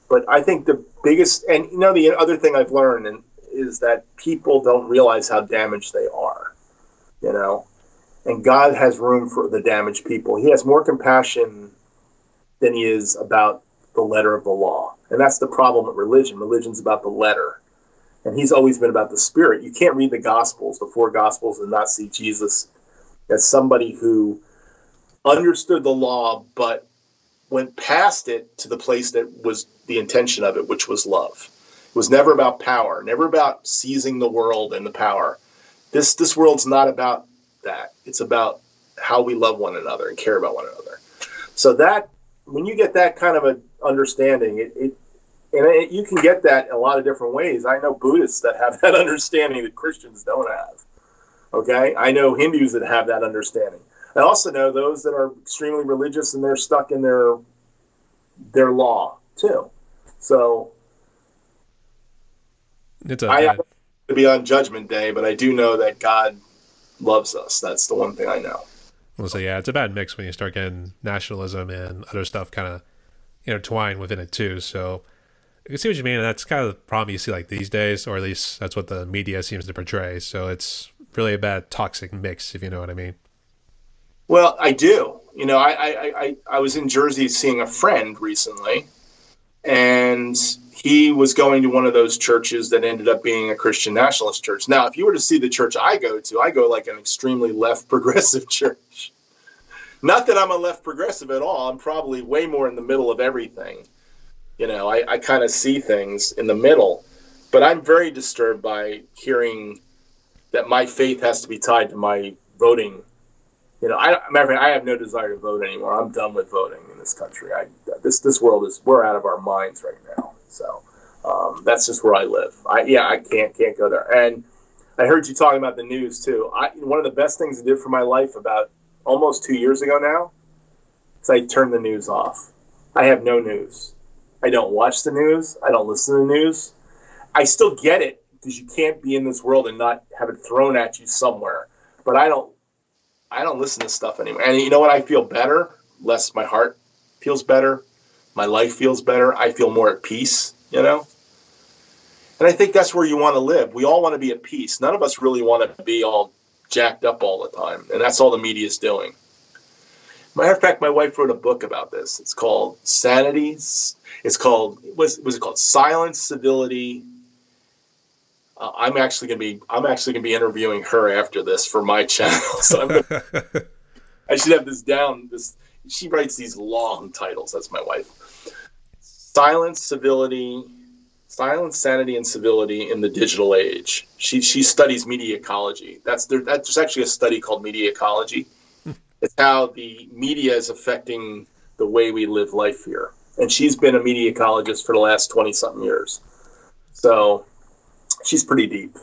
But I think the biggest, and you know, the other thing I've learned is that people don't realize how damaged they are, you know, and God has room for the damaged people. He has more compassion than he is about the letter of the law. And that's the problem with religion. Religion's about the letter. And he's always been about the spirit. You can't read the Gospels, the four Gospels, and not see Jesus as somebody who understood the law, but went past it to the place that was the intention of it, which was love. It was never about power, never about seizing the world and the power. This world's not about that. It's about how we love one another and care about one another. So that, when you get that kind of an understanding, you can get that in a lot of different ways. I know Buddhists that have that understanding that Christians don't have. Okay? I know Hindus that have that understanding. I also know those that are extremely religious and they're stuck in their law too. So to be on Judgment Day, but I do know that God loves us. That's the one thing I know. Well, so yeah, it's a bad mix when you start getting nationalism and other stuff kind of intertwined within it too. So I can see what you mean, and that's kind of the problem you see like these days, or at least that's what the media seems to portray. So it's really a bad toxic mix, if you know what I mean. Well, I do. I was in Jersey seeing a friend recently, and he was going to one of those churches that ended up being a Christian nationalist church. Now, if you were to see the church I go like an extremely left progressive church. Not that I'm a left progressive at all. I'm probably way more in the middle of everything. I kind of see things in the middle, but I'm very disturbed by hearing that my faith has to be tied to my voting. I have no desire to vote anymore. I'm done with voting in this country. This world we're out of our minds right now. So that's just where I live. I can't go there. And I heard you talking about the news too. One of the best things I did for my life about almost 2 years ago now is I turned the news off. I have no news. I don't watch the news. I don't listen to the news. I still get it because you can't be in this world and not have it thrown at you somewhere. But I don't listen to stuff anymore. And you know what? I feel better. My heart feels better. My life feels better. I feel more at peace, And I think that's where you want to live. We all want to be at peace. None of us really want to be all jacked up all the time. And that's all the media is doing. Matter of fact, my wife wrote a book about this. It's called Sanity. It's called, was it called Silence, Civility. I'm actually gonna be interviewing her after this for my channel. So I should have this down. She writes these long titles. That's my wife. Silence, Sanity, and Civility in the Digital Age. She studies media ecology. There's actually a study called media ecology. It's how the media is affecting the way we live life here. And she's been a media ecologist for the last 20-something years. So she's pretty deep.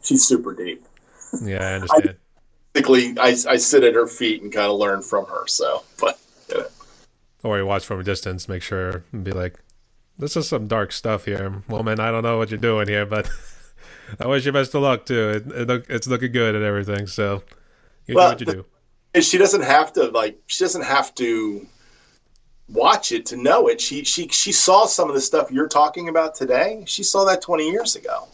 She's super deep. Yeah, I understand. I sit at her feet and kind of learn from her. So, but or you watch from a distance, make sure and be like, "This is some dark stuff here, woman. I don't know what you're doing here, but I wish you best of luck too. It's looking good and everything. So you do what you do." She doesn't have to watch it to know it. She saw some of the stuff you're talking about today. She saw that 20 years ago.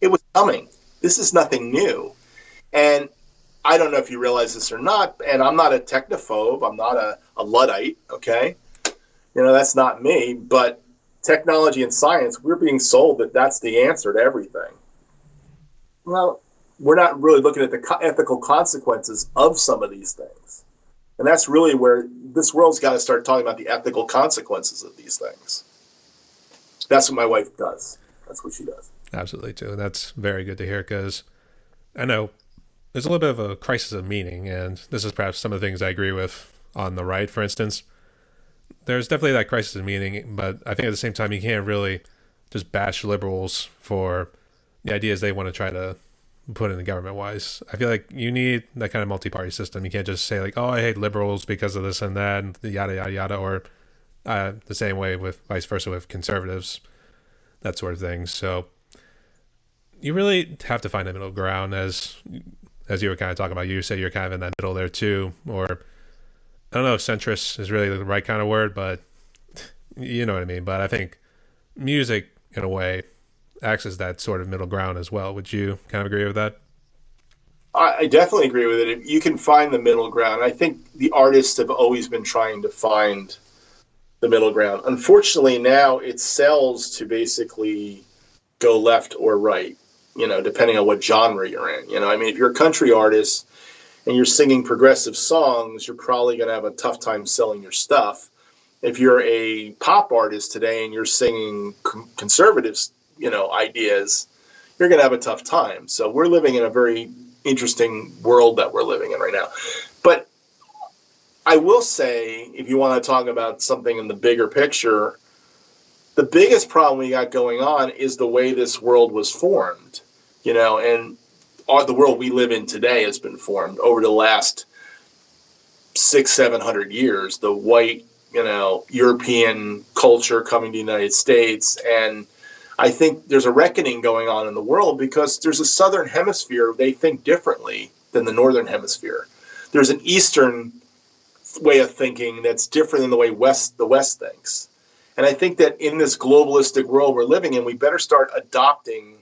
It was coming. This is nothing new. And I don't know if you realize this or not, and I'm not a technophobe. I'm not a Luddite, okay? That's not me. But technology and science, we're being sold that that's the answer to everything. Well, we're not really looking at the ethical consequences of some of these things. And that's really where this world's got to start talking about the ethical consequences of these things. That's what my wife does. That's what she does. Absolutely, too. And that's very good to hear because I know there's a little bit of a crisis of meaning, and this is perhaps some of the things I agree with on the right, for instance. There's definitely that crisis of meaning, but I think at the same time you can't really just bash liberals for the ideas they want to try to put in the government-wise. I feel like you need that kind of multi-party system. You can't just say like, "Oh, I hate liberals because of this and that," and yada yada yada, or the same way with vice versa with conservatives, that sort of thing. So you really have to find a middle ground, as you were kind of talking about. You said you're kind of in that middle there too, or I don't know if centrist is really the right kind of word, but you know what I mean. But I think music, in a way, acts as that sort of middle ground as well. Would you kind of agree with that? I definitely agree with it. You can find the middle ground. I think the artists have always been trying to find the middle ground. Unfortunately, now it sells to basically go left or right, depending on what genre you're in. If you're a country artist and you're singing progressive songs, you're probably going to have a tough time selling your stuff. If you're a pop artist today and you're singing conservative ideas, you're going to have a tough time. So we're living in a very interesting world that we're living in right now. But I will say, if you want to talk about something in the bigger picture, the biggest problem we got going on is the way this world was formed, and the world we live in today has been formed over the last 600-700 years. The white, European culture coming to the United States, and I think there's a reckoning going on in the world because there's a southern hemisphere, they think differently than the northern hemisphere. There's an eastern way of thinking that's different than the way the West thinks. And I think that in this globalistic world we're living in, we better start adopting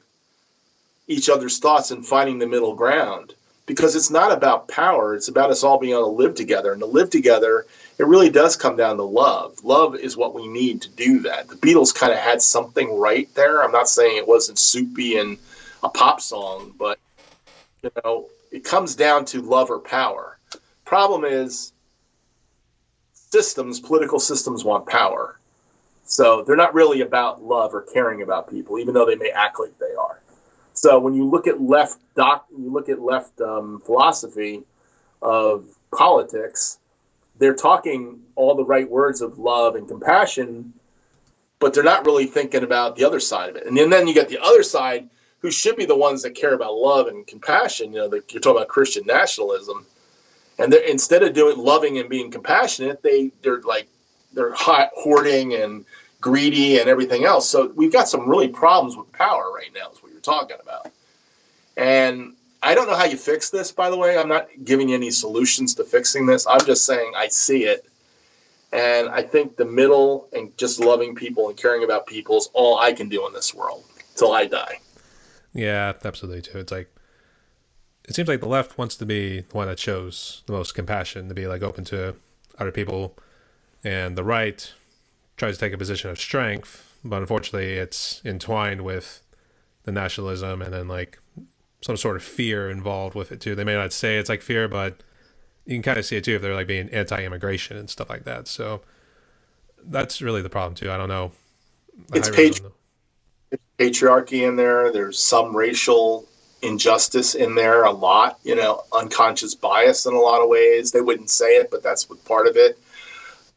each other's thoughts and finding the middle ground, because it's not about power. It's about us all being able to live together. And to live together, it really does come down to love. Love is what we need to do that. The Beatles kind of had something right there. I'm not saying it wasn't soupy and a pop song, but it comes down to love or power. Problem is, political systems want power. So they're not really about love or caring about people, even though they may act like they are. So when you look at left philosophy of politics, they're talking all the right words of love and compassion, but they're not really thinking about the other side of it. And then you get the other side, who should be the ones that care about love and compassion. You're talking about Christian nationalism, and instead of doing loving and being compassionate, they're hoarding and greedy and everything else. So we've got some really problems with power right now, is what you're talking about. And I don't know how you fix this, by the way. I'm not giving you any solutions to fixing this. I'm just saying I see it. And I think the middle and just loving people and caring about people is all I can do in this world till I die. Yeah, absolutely, too. It's like, it seems like the left wants to be the one that shows the most compassion, to be like open to other people, and the right tries to take a position of strength, but unfortunately it's entwined with the nationalism and then like some sort of fear involved with it too. They may not say it's like fear, but you can kind of see it too if they're like being anti-immigration and stuff like that. So that's really the problem too. I don't know. It's patriarchy in there. There's some racial injustice in there, a lot, unconscious bias in a lot of ways. They wouldn't say it, but that's what part of it.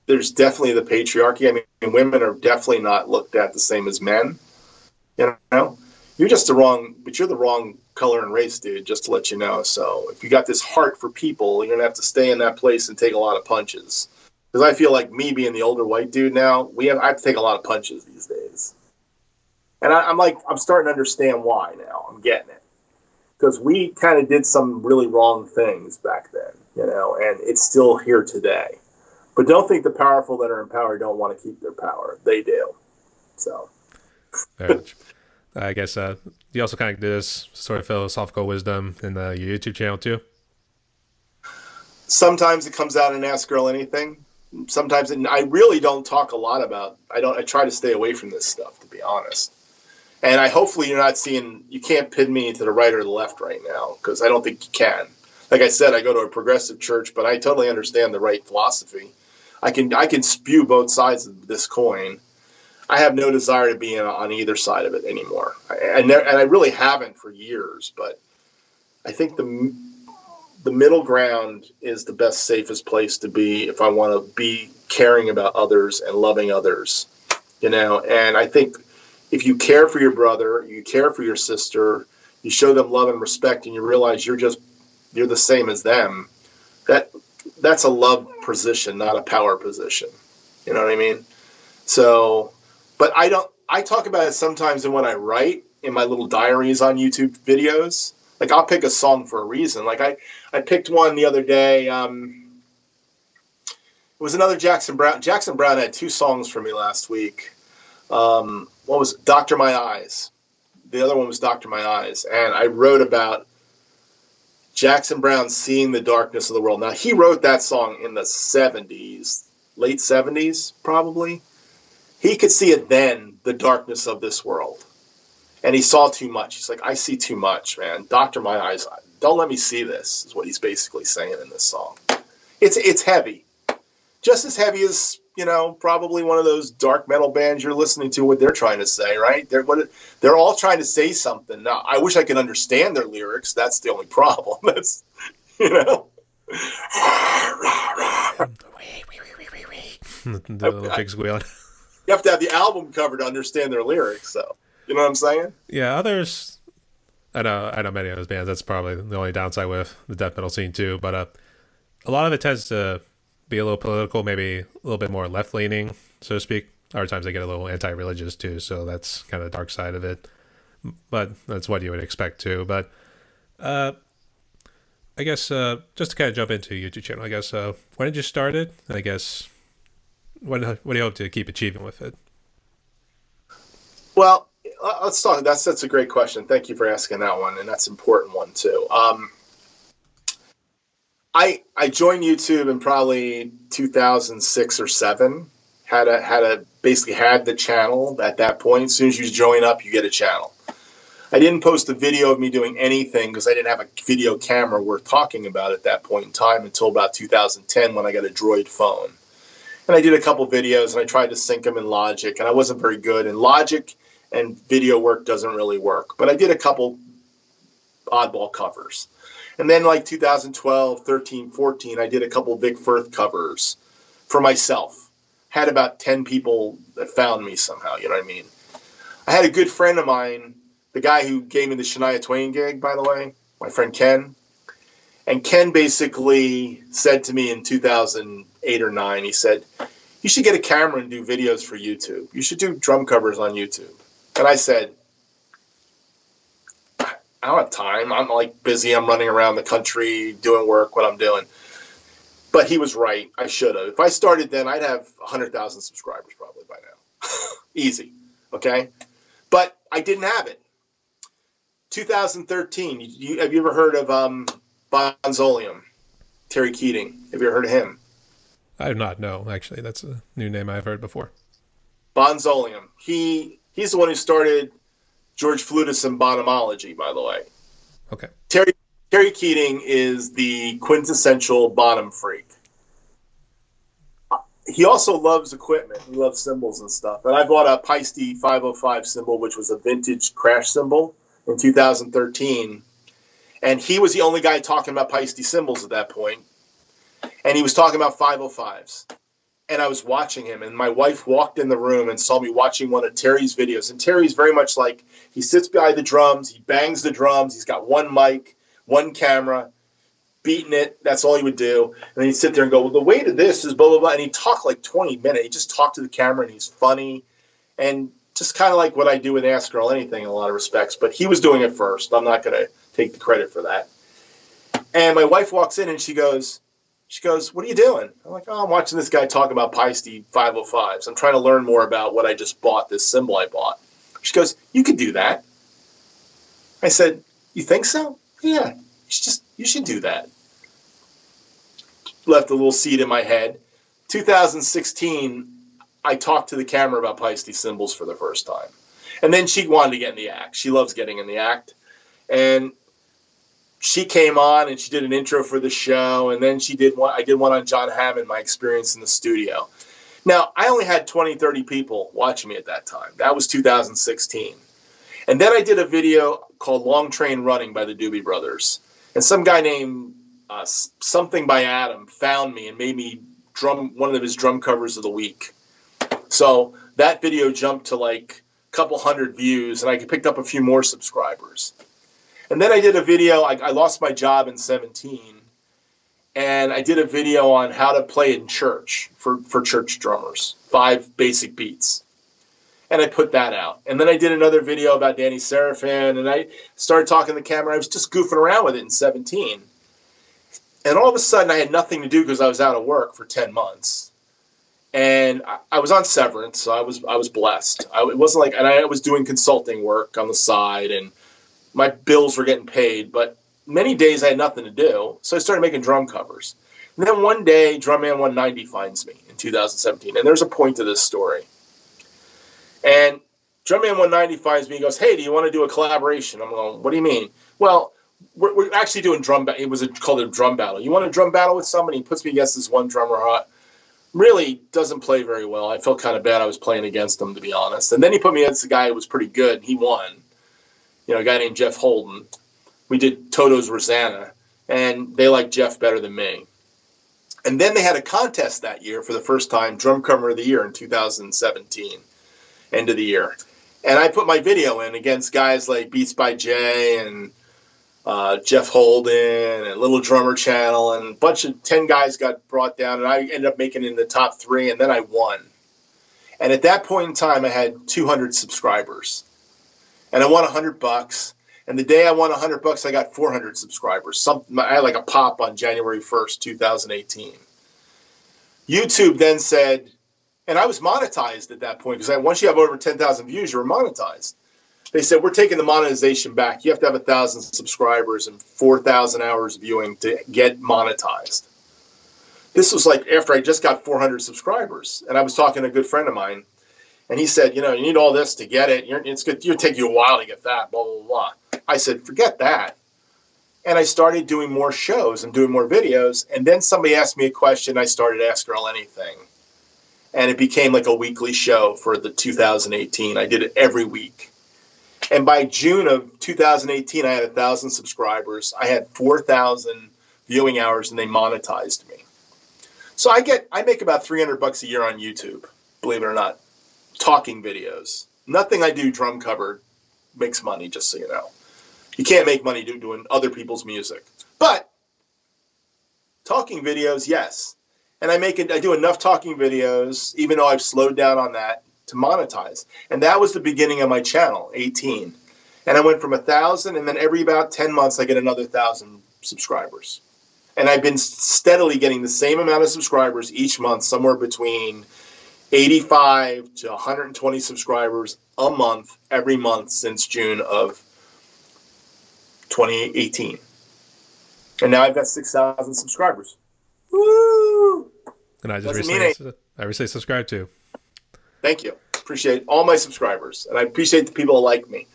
There's definitely the patriarchy. I mean, women are definitely not looked at the same as men. You're just you're the wrong color and race, dude, just to let you know. So if you got this heart for people, you're going to have to stay in that place and take a lot of punches. Because I feel like me being the older white dude now, I have to take a lot of punches these days. And I'm starting to understand why now. I'm getting it. Because we kind of did some really wrong things back then, and it's still here today. But don't think the powerful that are in power don't want to keep their power. They do. So. Very much. I guess you also kind of do this sort of philosophical wisdom in your YouTube channel too? Sometimes it comes out in Ask Earl Anything. Sometimes I really don't talk a lot about. I try to stay away from this stuff, to be honest. And hopefully you're not seeing. You can't pin me to the right or the left right now, because I don't think you can. Like I said, I go to a progressive church, but I totally understand the right philosophy. I can spew both sides of this coin. I have no desire to be on either side of it anymore. And I really haven't for years, but I think the middle ground is the best, safest place to be if I want to be caring about others and loving others, And I think if you care for your brother, you care for your sister, you show them love and respect, and you realize you're the same as them, that's a love position, not a power position. You know what I mean? So, but I talk about it sometimes in what I write in my little diaries on YouTube videos. Like, I'll pick a song for a reason. Like, I picked one the other day. It was another Jackson Browne. Jackson Browne had 2 songs for me last week. One was Doctor My Eyes. The other one was Doctor My Eyes. And I wrote about Jackson Browne seeing the darkness of the world. Now, he wrote that song in the 70s, late 70s, probably. He could see it then, the darkness of this world. And he saw too much. He's like, I see too much, man. Doctor My Eyes, don't let me see this, is what he's basically saying in this song. It's heavy. Just as heavy as, probably one of those dark metal bands you're listening to, what they're trying to say, right? They're all trying to say something. Now, I wish I could understand their lyrics. That's the only problem. That's, the little pig squealing. You have to have the album cover to understand their lyrics, so. You know what I'm saying? Yeah, others, I know many of those bands, that's probably the only downside with the death metal scene too, but a lot of it tends to be a little political, maybe a little bit more left-leaning, so to speak. other times they get a little anti-religious too, so that's kind of the dark side of it. But that's what you would expect too. But I guess just to kind of jump into your YouTube channel, I guess when did you start it? I guess what do you hope to keep achieving with it? Well, let's talk. That's a great question. Thank you for asking that one, and that's an important one too. I joined YouTube in probably 2006 or 7. Basically had the channel at that point. As soon as you join up, you get a channel. I didn't post a video of me doing anything because I didn't have a video camera worth talking about at that point in time until about 2010 when I got a Droid phone. And I did a couple videos and I tried to sync them in Logic, and I wasn't very good. And Logic and video work doesn't really work. But I did a couple oddball covers. And then like 2012, 13, 14, I did a couple Vic Firth covers for myself. Had about 10 people that found me somehow, you know what I mean? I had a good friend of mine, the guy who gave me the Shania Twain gig, by the way, my friend Ken. And Ken basically said to me in 2008 or 9, he said, you should get a camera and do videos for YouTube. You should do drum covers on YouTube. And I said, I don't have time. I'm like busy. I'm running around the country doing work, what I'm doing. But he was right. I should have. If I started then, I'd have 100,000 subscribers probably by now. Easy. Okay? But I didn't have it. 2013, have you ever heard of Bonzolium? Terry Keating. Have you ever heard of him? I do not know, actually. That's a new name I've heard before. Bonzolium. He's the one who started George Flutus and Bonhomology, by the way. Okay. Terry Keating is the quintessential bottom freak. He also loves equipment. He loves cymbals and stuff. And I bought a Paiste 505 cymbal, which was a vintage crash cymbal, in 2013. And he was the only guy talking about Paiste cymbals at that point. And he was talking about 505s. And I was watching him, and my wife walked in the room and saw me watching one of Terry's videos. And Terry's very much like, he sits behind the drums, he bangs the drums, he's got one mic, one camera, beating it. That's all he would do. And then he'd sit there and go, well, the way to this is blah, blah, blah. And he'd talk like 20 minutes. He'd just talk to the camera, and he's funny. And just kind of like what I do with Ask Earl Anything in a lot of respects. But he was doing it first. I'm not going to take the credit for that. And my wife walks in, and she goes, what are you doing? I'm like, oh, I'm watching this guy talk about Paiste 505s. I'm trying to learn more about what I just bought, this cymbal I bought. She goes, you could do that. I said, you think so? Yeah, you should do that. Left a little seed in my head. 2016, I talked to the camera about Paiste cymbals for the first time. And then she wanted to get in the act. She loves getting in the act. And she came on and she did an intro for the show, and then I did one on John Hammond, my experience in the studio. Now, I only had 20, 30 people watching me at that time. That was 2016. And then I did a video called Long Train Running by the Doobie Brothers. And some guy named Something by Adam found me and made me drum one of his drum covers of the week. So that video jumped to like a couple hundred views, and I picked up a few more subscribers. And then I did a video, I lost my job in 17, and I did a video on how to play in church for church drummers, 5 basic beats. And I put that out. And then I did another video about Danny Seraphin, and I started talking to the camera. I was just goofing around with it in 17. And all of a sudden, I had nothing to do because I was out of work for 10 months. And I was on severance, so I was blessed. It wasn't like, and I was doing consulting work on the side, and my bills were getting paid, but many days I had nothing to do, so I started making drum covers. And then one day, Drumman 190 finds me in 2017, and there's a point to this story. And Drumman 190 finds me and goes, hey, do you want to do a collaboration? I'm going, what do you mean? Well, we're actually doing drum battle. It was called a drum battle. You want a drum battle with somebody? He puts me against this one drummer who really doesn't play very well. I felt kind of bad I was playing against him, to be honest. And then he put me against a guy who was pretty good, and he won. You know, a guy named Jeff Holden. We did Toto's Rosanna, and they liked Jeff better than me. And then they had a contest that year for the first time, Drum Cover of the Year in 2017, end of the year. And I put my video in against guys like Beats by Jay and Jeff Holden and Little Drummer Channel, and a bunch of 10 guys got brought down, and I ended up making it in the top 3, and then I won. And at that point in time, I had 200 subscribers. And I won $100. And the day I won $100, I got 400 subscribers. I had like a pop on January 1st, 2018. YouTube then said, and I was monetized at that point, because once you have over 10,000 views, you're monetized. They said, we're taking the monetization back. You have to have 1,000 subscribers and 4,000 hours viewing to get monetized. This was like after I just got 400 subscribers. And I was talking to a good friend of mine. And he said, you need all this to get it. It'll take you a while to get that, blah, blah, blah. I said, forget that. And I started doing more shows and doing more videos. And then somebody asked me a question. I started Ask Earl Anything. And it became like a weekly show for the 2018. I did it every week. And by June of 2018, I had 1,000 subscribers. I had 4,000 viewing hours, and they monetized me. So I make about $300 a year on YouTube, believe it or not, talking videos. Nothing I do drum cover makes money, just so you know. You can't make money doing other people's music. But talking videos, yes. And I do enough talking videos, even though I've slowed down on that, to monetize. And that was the beginning of my channel, 18. And I went from 1,000, and then every about 10 months, I get another 1,000 subscribers. And I've been steadily getting the same amount of subscribers each month, somewhere between 85 to 120 subscribers a month, every month since June of 2018. And now I've got 6,000 subscribers. Woo! And I just recently subscribed to. Thank you. Appreciate all my subscribers. And I appreciate the people that like me.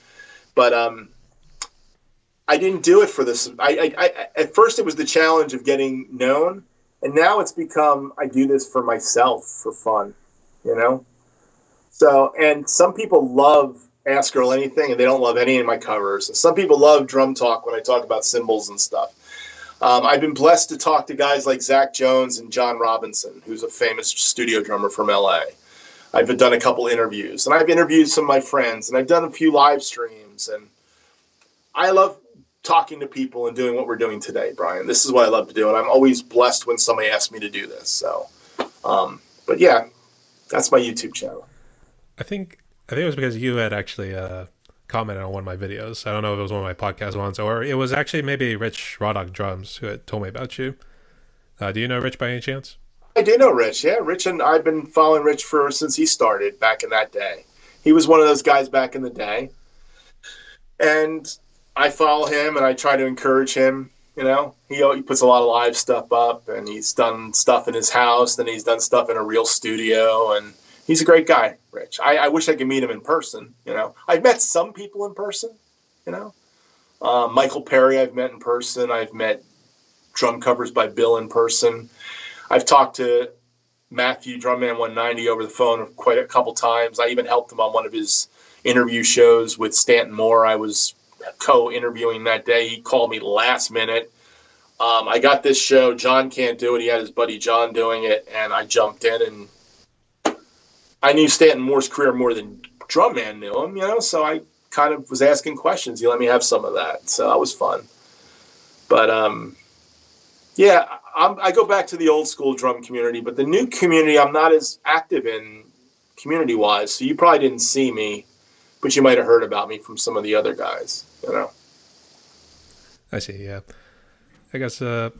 But I didn't do it for this. At first, it was the challenge of getting known. And now it's become, I do this for myself, for fun. So, and some people love Ask Earl Anything, and they don't love any of my covers. And some people love Drum Talk when I talk about cymbals and stuff. I've been blessed to talk to guys like Zach Jones and John Robinson, who's a famous studio drummer from LA. I've done a couple interviews, and I've interviewed some of my friends, and I've done a few live streams. And I love talking to people and doing what we're doing today, Brian. This is what I love to do, and I'm always blessed when somebody asks me to do this. So, but yeah, that's my YouTube channel. I think it was because you had actually commented on one of my videos. I don't know if it was one of my podcast ones, or it was actually maybe Rich Rawdog Drums who had told me about you. Do you know Rich by any chance? I do know Rich, yeah. Rich, and I've been following Rich since he started back in that day. He was one of those guys back in the day. And I follow him, and I try to encourage him. He puts a lot of live stuff up, and he's done stuff in his house, and he's done stuff in a real studio, and he's a great guy, Rich. I wish I could meet him in person. I've met some people in person. Michael Perry I've met in person. I've met Drum Covers by Bill in person. I've talked to Matthew, Drumman 190, over the phone quite a couple times. I even helped him on one of his interview shows with Stanton Moore. I was co-interviewing that day. He called me last minute. I got this show. John can't do it. He had his buddy John doing it, and I jumped in, and I knew Stanton Moore's career more than Drumman knew him, so I kind of was asking questions. He let me have some of that, so that was fun. But, yeah, I go back to the old school drum community, but the new community I'm not as active in community-wise, so you probably didn't see me, but you might have heard about me from some of the other guys, I see, yeah. I guess I was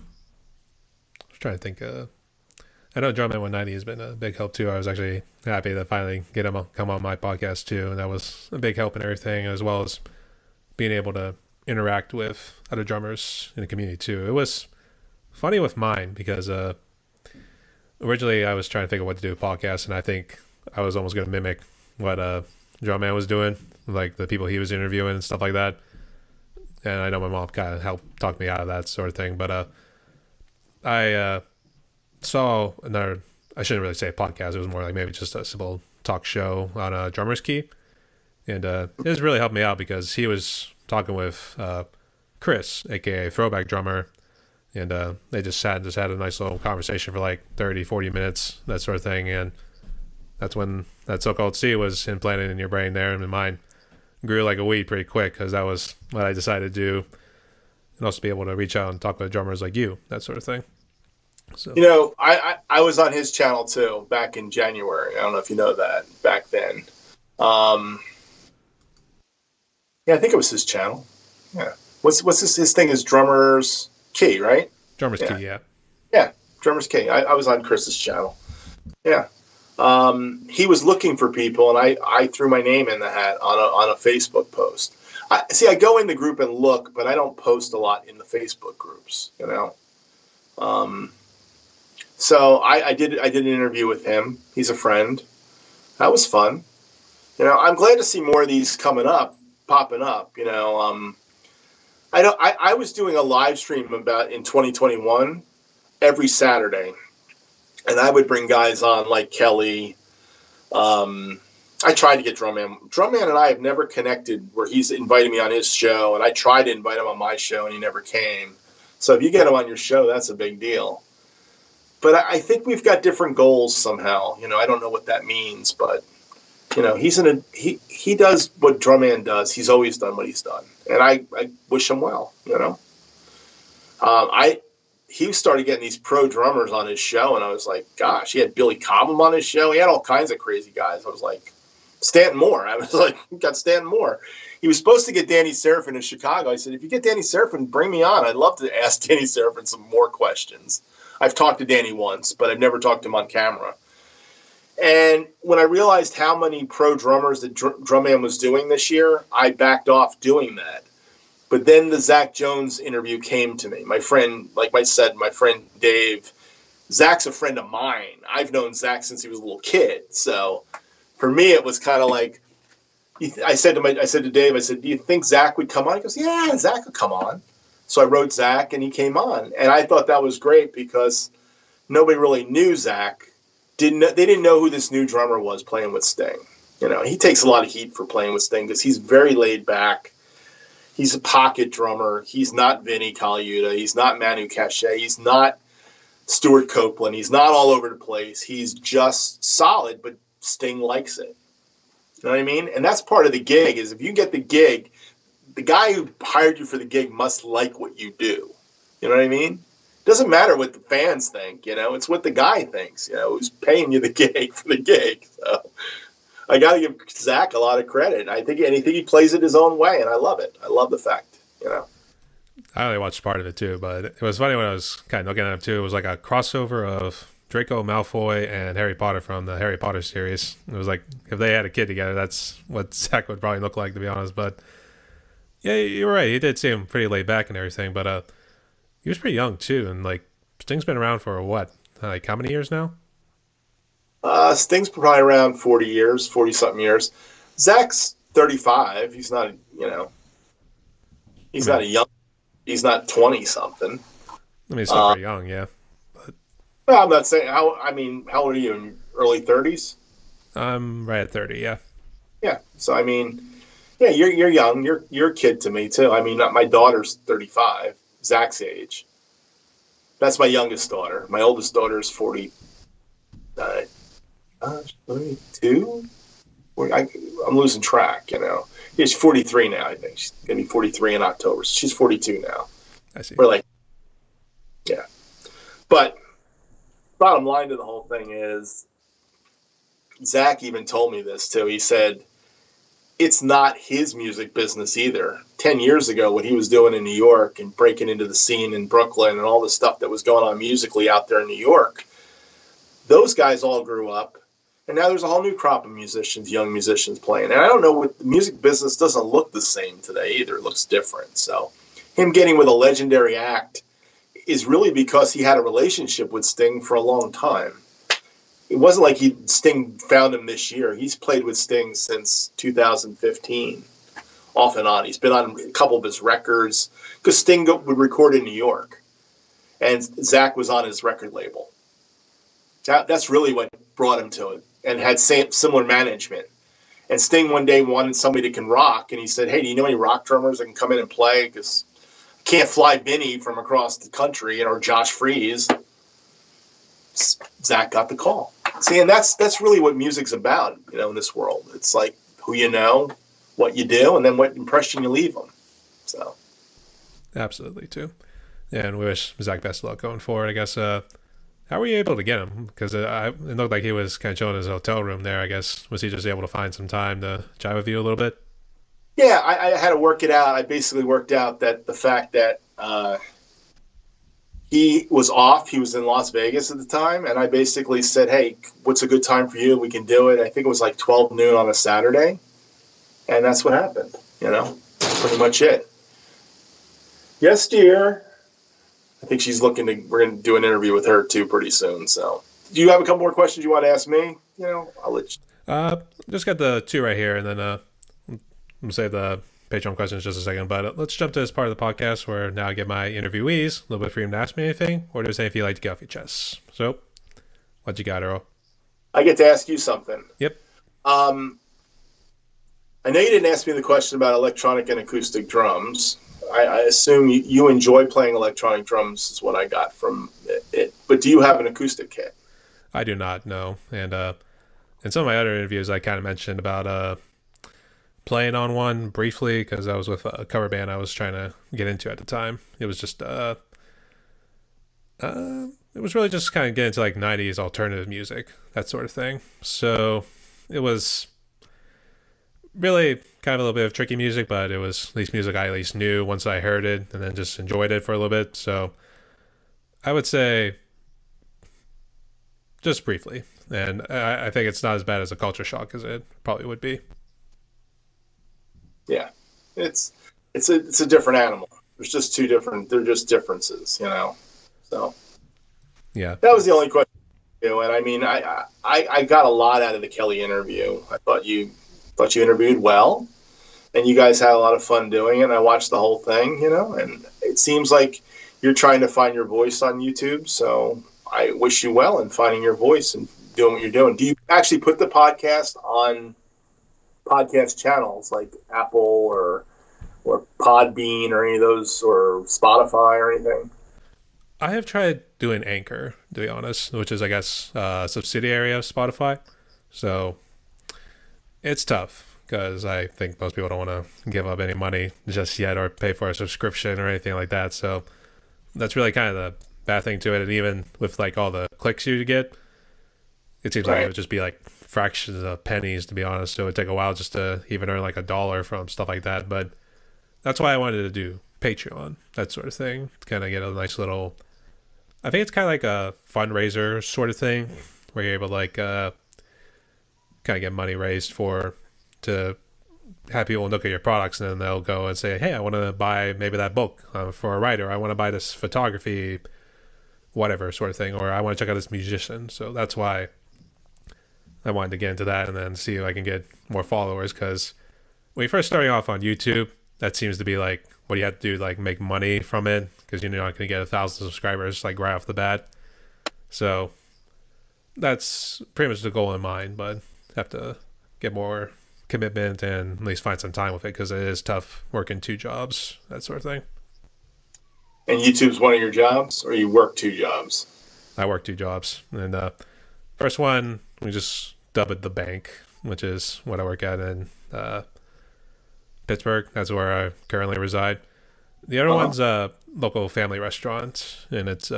trying to think. I know Drumman 190 has been a big help too. I was actually happy to finally get him come on my podcast too, and that was a big help in everything, as well as being able to interact with other drummers in the community too. It was funny with mine because originally I was trying to think of what to do with podcasts, and I think I was almost going to mimic what Drumman was doing, like the people he was interviewing and stuff like that. And I know my mom kind of helped talk me out of that sort of thing. But I saw another, I shouldn't really say a podcast. It was more like maybe just a simple talk show on a Drummer's Key. And it has really helped me out because he was talking with Chris, a.k.a. Throwback Drummer. And they just had a nice little conversation for like 30, 40 minutes, that sort of thing. And that's when that so-called seed was implanted in your brain there, and in mine grew like a weed pretty quick, because that was what I decided to do, and also be able to reach out and talk with drummers like you, that sort of thing. So I was on his channel too back in January. I don't know if you know that back then. Um, yeah, I think it was his channel. Yeah. What's his thing is Drummer's Key, right? Drummer's Yeah. Key, yeah. Yeah, Drummer's Key. I was on Chris's channel. Yeah. He was looking for people, and I threw my name in the hat on a Facebook post. I go in the group and look, but I don't post a lot in the Facebook groups, So I did an interview with him. He's a friend. That was fun. I'm glad to see more of these popping up. I was doing a live stream about in 2021 every Saturday, and I would bring guys on like Kelly. I tried to get Drumman. Drumman and I have never connected where he's invited me on his show, and I tried to invite him on my show, and he never came. So if you get him on your show, that's a big deal. But I think we've got different goals somehow. I don't know what that means, but he does what Drumman does. He's always done what he's done, and I wish him well. He started getting these pro drummers on his show, and I was like, gosh, he had Billy Cobham on his show. He had all kinds of crazy guys. I was like, Stanton Moore. I was like, got Stanton Moore. He was supposed to get Danny Serafin in Chicago. I said, if you get Danny Serafin, bring me on. I'd love to ask Danny Serafin some more questions. I've talked to Danny once, but I've never talked to him on camera. And when I realized how many pro drummers that Drumman was doing this year, I backed off doing that. But then the Zach Jones interview came to me. My friend, like I said, my friend Dave, Zach's a friend of mine. I've known Zach since he was a little kid. So for me, it was kind of like, I said to Dave, I said, do you think Zach would come on? He goes, yeah, Zach would come on. So I wrote Zach, and he came on. And I thought that was great because nobody really knew Zach. They didn't know who this new drummer was playing with Sting. He takes a lot of heat for playing with Sting because he's very laid back. He's a pocket drummer. He's not Vinny Colaiuta. He's not Manu Katché. He's not Stuart Copeland. He's not all over the place. He's just solid, but Sting likes it. You know what I mean? And that's part of the gig is if you get the gig, the guy who hired you for the gig must like what you do. You know what I mean? It doesn't matter what the fans think, it's what the guy thinks, who's paying you the gig for the gig. So I got to give Zach a lot of credit. I think he plays it his own way, and I love it. I love the fact, I only watched part of it too, but it was funny when I was kind of looking at it too. It was like a crossover of Draco Malfoy and Harry Potter from the Harry Potter series. It was like if they had a kid together, that's what Zach would probably look like, to be honest. But yeah, you're right. He did seem pretty laid back and everything, but he was pretty young too, and like Sting's been around for what, like how many years now? Sting's probably around 40-something years. Zach's 35. He's not, he's not 20-something. I mean, he's still pretty young, yeah. But well, I'm not saying, how old are you, in early 30s? I'm right at 30, yeah. Yeah, so I mean, yeah, you're young. You're a kid to me, too. I mean, my daughter's 35, Zach's age. That's my youngest daughter. My oldest daughter is 40. 42? I'm losing track, She's 43 now, I think. She's going to be 43 in October. So she's 42 now. I see. We're like, yeah. But bottom line to the whole thing is, Zach even told me this, too. He said, it's not his music business either. 10 years ago, what he was doing in New York and breaking into the scene in Brooklyn and all the stuff that was going on musically out there in New York, those guys all grew up. And now there's a whole new crop of musicians, young musicians playing. And I don't know, what the music business doesn't look the same today either. It looks different. So him getting with a legendary act is really because he had a relationship with Sting for a long time. It wasn't like Sting found him this year. He's played with Sting since 2015, off and on. He's been on a couple of his records because Sting would record in New York. And Zach was on his record label. That's really what brought him to it, and had similar management. And Sting one day wanted somebody that can rock, and he said, hey, do you know any rock drummers that can come in and play? Because I can't fly Vinny from across the country, or Josh Freese. Zach got the call. See, and that's really what music's about, in this world. It's like who you know, what you do, and then what impression you leave them. So, absolutely, too. Yeah, and we wish Zach best of luck going forward. I guess How were you able to get him? Because it looked like he was kind of chilling in his hotel room there, I guess. Was he just able to find some time to chat with you a little bit? Yeah, I had to work it out. I basically worked out that the fact that he was off, he was in Las Vegas at the time, and I basically said, hey, what's a good time for you? We can do it. I think it was like 12 noon on a Saturday, and that's what happened, pretty much it. Yes, dear. I think she's we're going to do an interview with her too pretty soon. So, do you have a couple more questions you want to ask me? I'll let you. Just got the two right here, and then we'll save the Patreon questions just a second. But let's jump to this part of the podcast where now I get my interviewees a little bit freedom to ask me anything, or just anything you like to get off your chest. So, what you got, Earl? I get to ask you something. Yep. I know you didn't ask me the question about electronic and acoustic drums. I assume you enjoy playing electronic drums is what I got from it. But do you have an acoustic kit? I do not, no. And in some of my other interviews, I kind of mentioned about playing on one briefly because I was with a cover band I was trying to get into at the time. It was just it was really just kind of getting into like 90s alternative music, that sort of thing. So it was really kind of a little bit of tricky music, but it was at least music I at least knew once I heard it and then just enjoyed it for a little bit. So I would say just briefly. And I think it's not as bad as a culture shock as it probably would be. Yeah. It's a different animal. There's just they're just differences, So yeah. That was the only question. And I mean, I got a lot out of the Kelly interview. I thought you interviewed well, and you guys had a lot of fun doing it. And I watched the whole thing, and it seems like you're trying to find your voice on YouTube. So I wish you well in finding your voice and doing what you're doing. Do you actually put the podcast on podcast channels like Apple or Podbean or any of those, or Spotify or anything? I have tried doing Anchor, to be honest, which is, I guess, a subsidiary of Spotify. So it's tough because I think most people don't want to give up any money just yet or pay for a subscription or anything like that. So that's really kind of the bad thing to it. And even with like all the clicks you get, it seems like it would just be like fractions of pennies, to be honest. So it would take a while just to even earn like $1 from stuff like that. But that's why I wanted to do Patreon, that sort of thing, to kind of get a nice little, I think it's kind of like a fundraiser sort of thing where you're able to like kind of get money raised to have people look at your products, and then they'll go and say, hey, I want to buy maybe that book for a writer. I want to buy this photography, whatever sort of thing, or I want to check out this musician. So that's why I wanted to get into that and then see if I can get more followers, because when you're first starting off on YouTube, that seems to be like what you have to do, like make money from it, because you're not going to get 1,000 subscribers like right off the bat. So that's pretty much the goal in mind, but have to get more commitment and at least find some time with it, because it is tough working 2 jobs, that sort of thing. And YouTube's one of your jobs, or you work 2 jobs? I work 2 jobs, and first one we just dub it the bank, which is what I work at in Pittsburgh. That's where I currently reside. The other one's a local family restaurant, and it's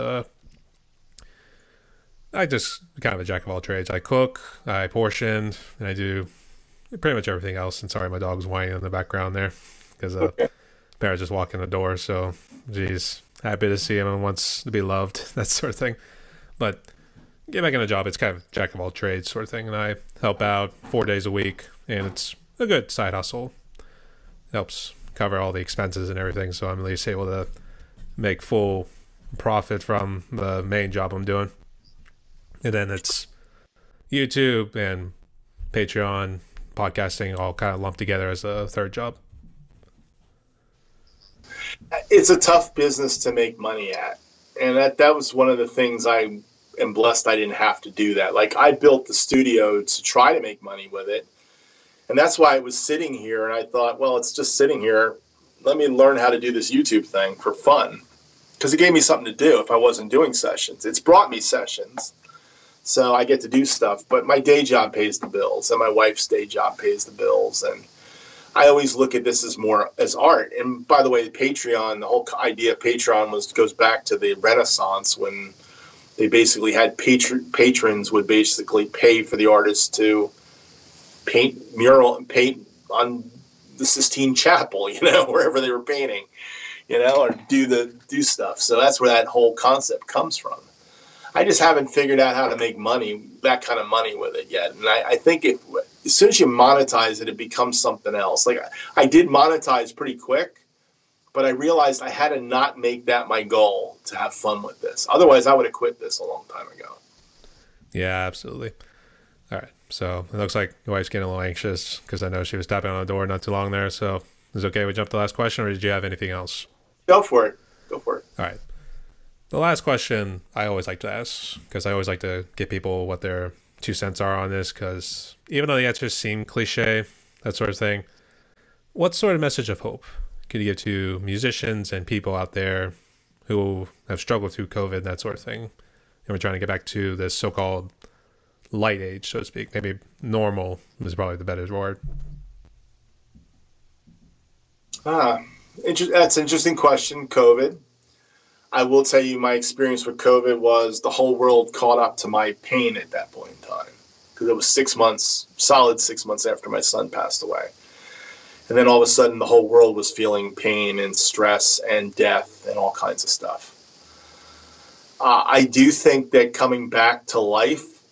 I just kind of a jack of all trades. I cook, I portion, and I do pretty much everything else. And sorry, my dog's whining in the background there because Bear's just walking the door. So, geez, happy to see him and wants to be loved, that sort of thing. But get back in a job, it's kind of jack of all trades sort of thing. And I help out 4 days a week, and it's a good side hustle. It helps cover all the expenses and everything, so I'm at least able to make full profit from the main job I'm doing. And then it's YouTube and Patreon, podcasting, all kind of lumped together as a third job. It's a tough business to make money at. And that was one of the things I am blessed I didn't have to do that. Like, I built the studio to try to make money with it. And that's why I was sitting here, and I thought, well, it's just sitting here. Let me learn how to do this YouTube thing for fun, because it gave me something to do if I wasn't doing sessions. It's brought me sessions, so I get to do stuff. But my day job pays the bills, and my wife's day job pays the bills. And I always look at this as more as art. And by the way, Patreon, the whole idea of Patreon goes back to the Renaissance, when They basically had patrons would basically pay for the artist to paint on the Sistine Chapel, wherever they were painting, or do stuff. So that's where that whole concept comes from. I just haven't figured out how to make that kind of money with it yet. And I think as soon as you monetize it, it becomes something else. Like I did monetize pretty quick, but I realized I had to not make that my goal to have fun with this. Otherwise, I would have quit this a long time ago. Yeah, absolutely. All right. So it looks like your wife's getting a little anxious because I know she was tapping on the door not too long there. So is it okay we jump to the last question, or did you have anything else? Go for it. All right. The last question I always like to ask, because I always like to get people what their 2 cents are on this, because even though the answers seem cliche, that sort of thing, what sort of message of hope could you give to musicians and people out there who have struggled through COVID, that sort of thing, and we're trying to get back to this so-called light age, so to speak? Maybe normal is probably the better word. That's an interesting question, COVID. I will tell you my experience with COVID was the whole world caught up to my pain at that point in time, because it was solid 6 months after my son passed away. And then all of a sudden the whole world was feeling pain and stress and death and all kinds of stuff. I do think that coming back to life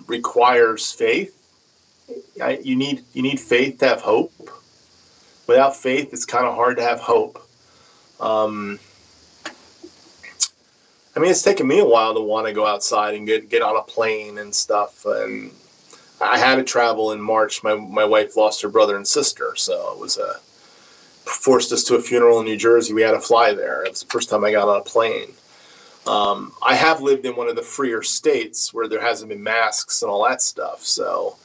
requires faith. You need faith to have hope. Without faith, it's kind of hard to have hope. It's taken me a while to want to go outside and get on a plane and stuff. And I had to travel in March. My wife lost her brother and sister, so it was forced us to a funeral in New Jersey. We had to fly there. It was the first time I got on a plane. I have lived in one of the freer states where there hasn't been masks and all that stuff, so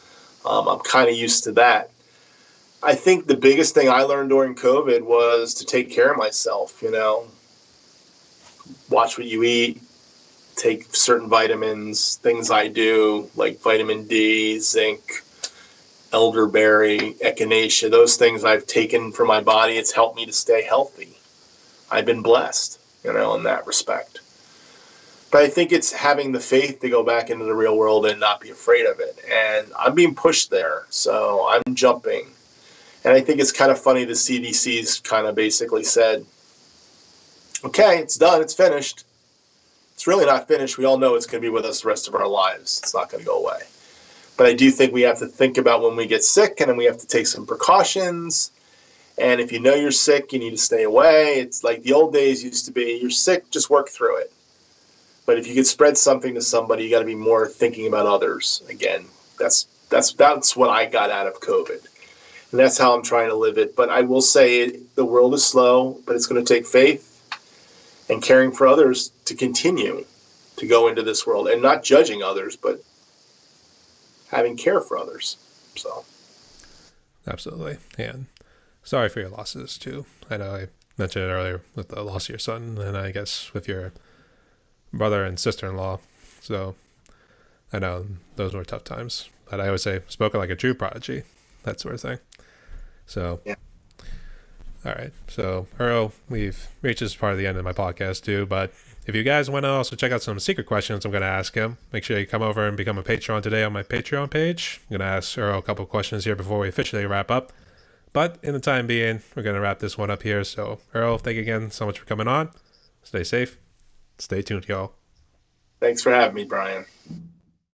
I'm kind of used to that. I think the biggest thing I learned during COVID was to take care of myself, watch what you eat, take certain vitamins, things I do, like vitamin D, zinc, elderberry, echinacea, those things I've taken for my body. It's helped me to stay healthy. I've been blessed, in that respect. But I think it's having the faith to go back into the real world and not be afraid of it. And I'm being pushed there, so I'm jumping. And I think it's kind of funny the CDC's kind of basically said, okay, it's done, it's finished. It's really not finished. We all know it's going to be with us the rest of our lives. It's not going to go away. But I do think we have to think about when we get sick, and then we have to take some precautions. And if you know you're sick, you need to stay away. It's like the old days used to be, you're sick, just work through it. But if you could spread something to somebody, you got to be more thinking about others. Again, that's what I got out of COVID. And that's how I'm trying to live it. But I will say the world is slow, but it's going to take faith and caring for others to continue to go into this world, and not judging others, but having care for others. So, absolutely. And sorry for your losses too. I know I mentioned it earlier with the loss of your son, and I guess with your brother and sister-in-law. So I know those were tough times, but I always say spoken like a true prodigy, that sort of thing. So, yeah. All right. So, Earl, we've reached this part of the end of my podcast too, but if you guys want to also check out some secret questions I'm going to ask him, make sure you come over and become a Patreon today on my Patreon page. I'm going to ask Earl a couple of questions here before we officially wrap up. But in the time being, we're going to wrap this one up here. So, Earl, thank you again so much for coming on. Stay safe. Stay tuned, y'all. Thanks for having me, Brian.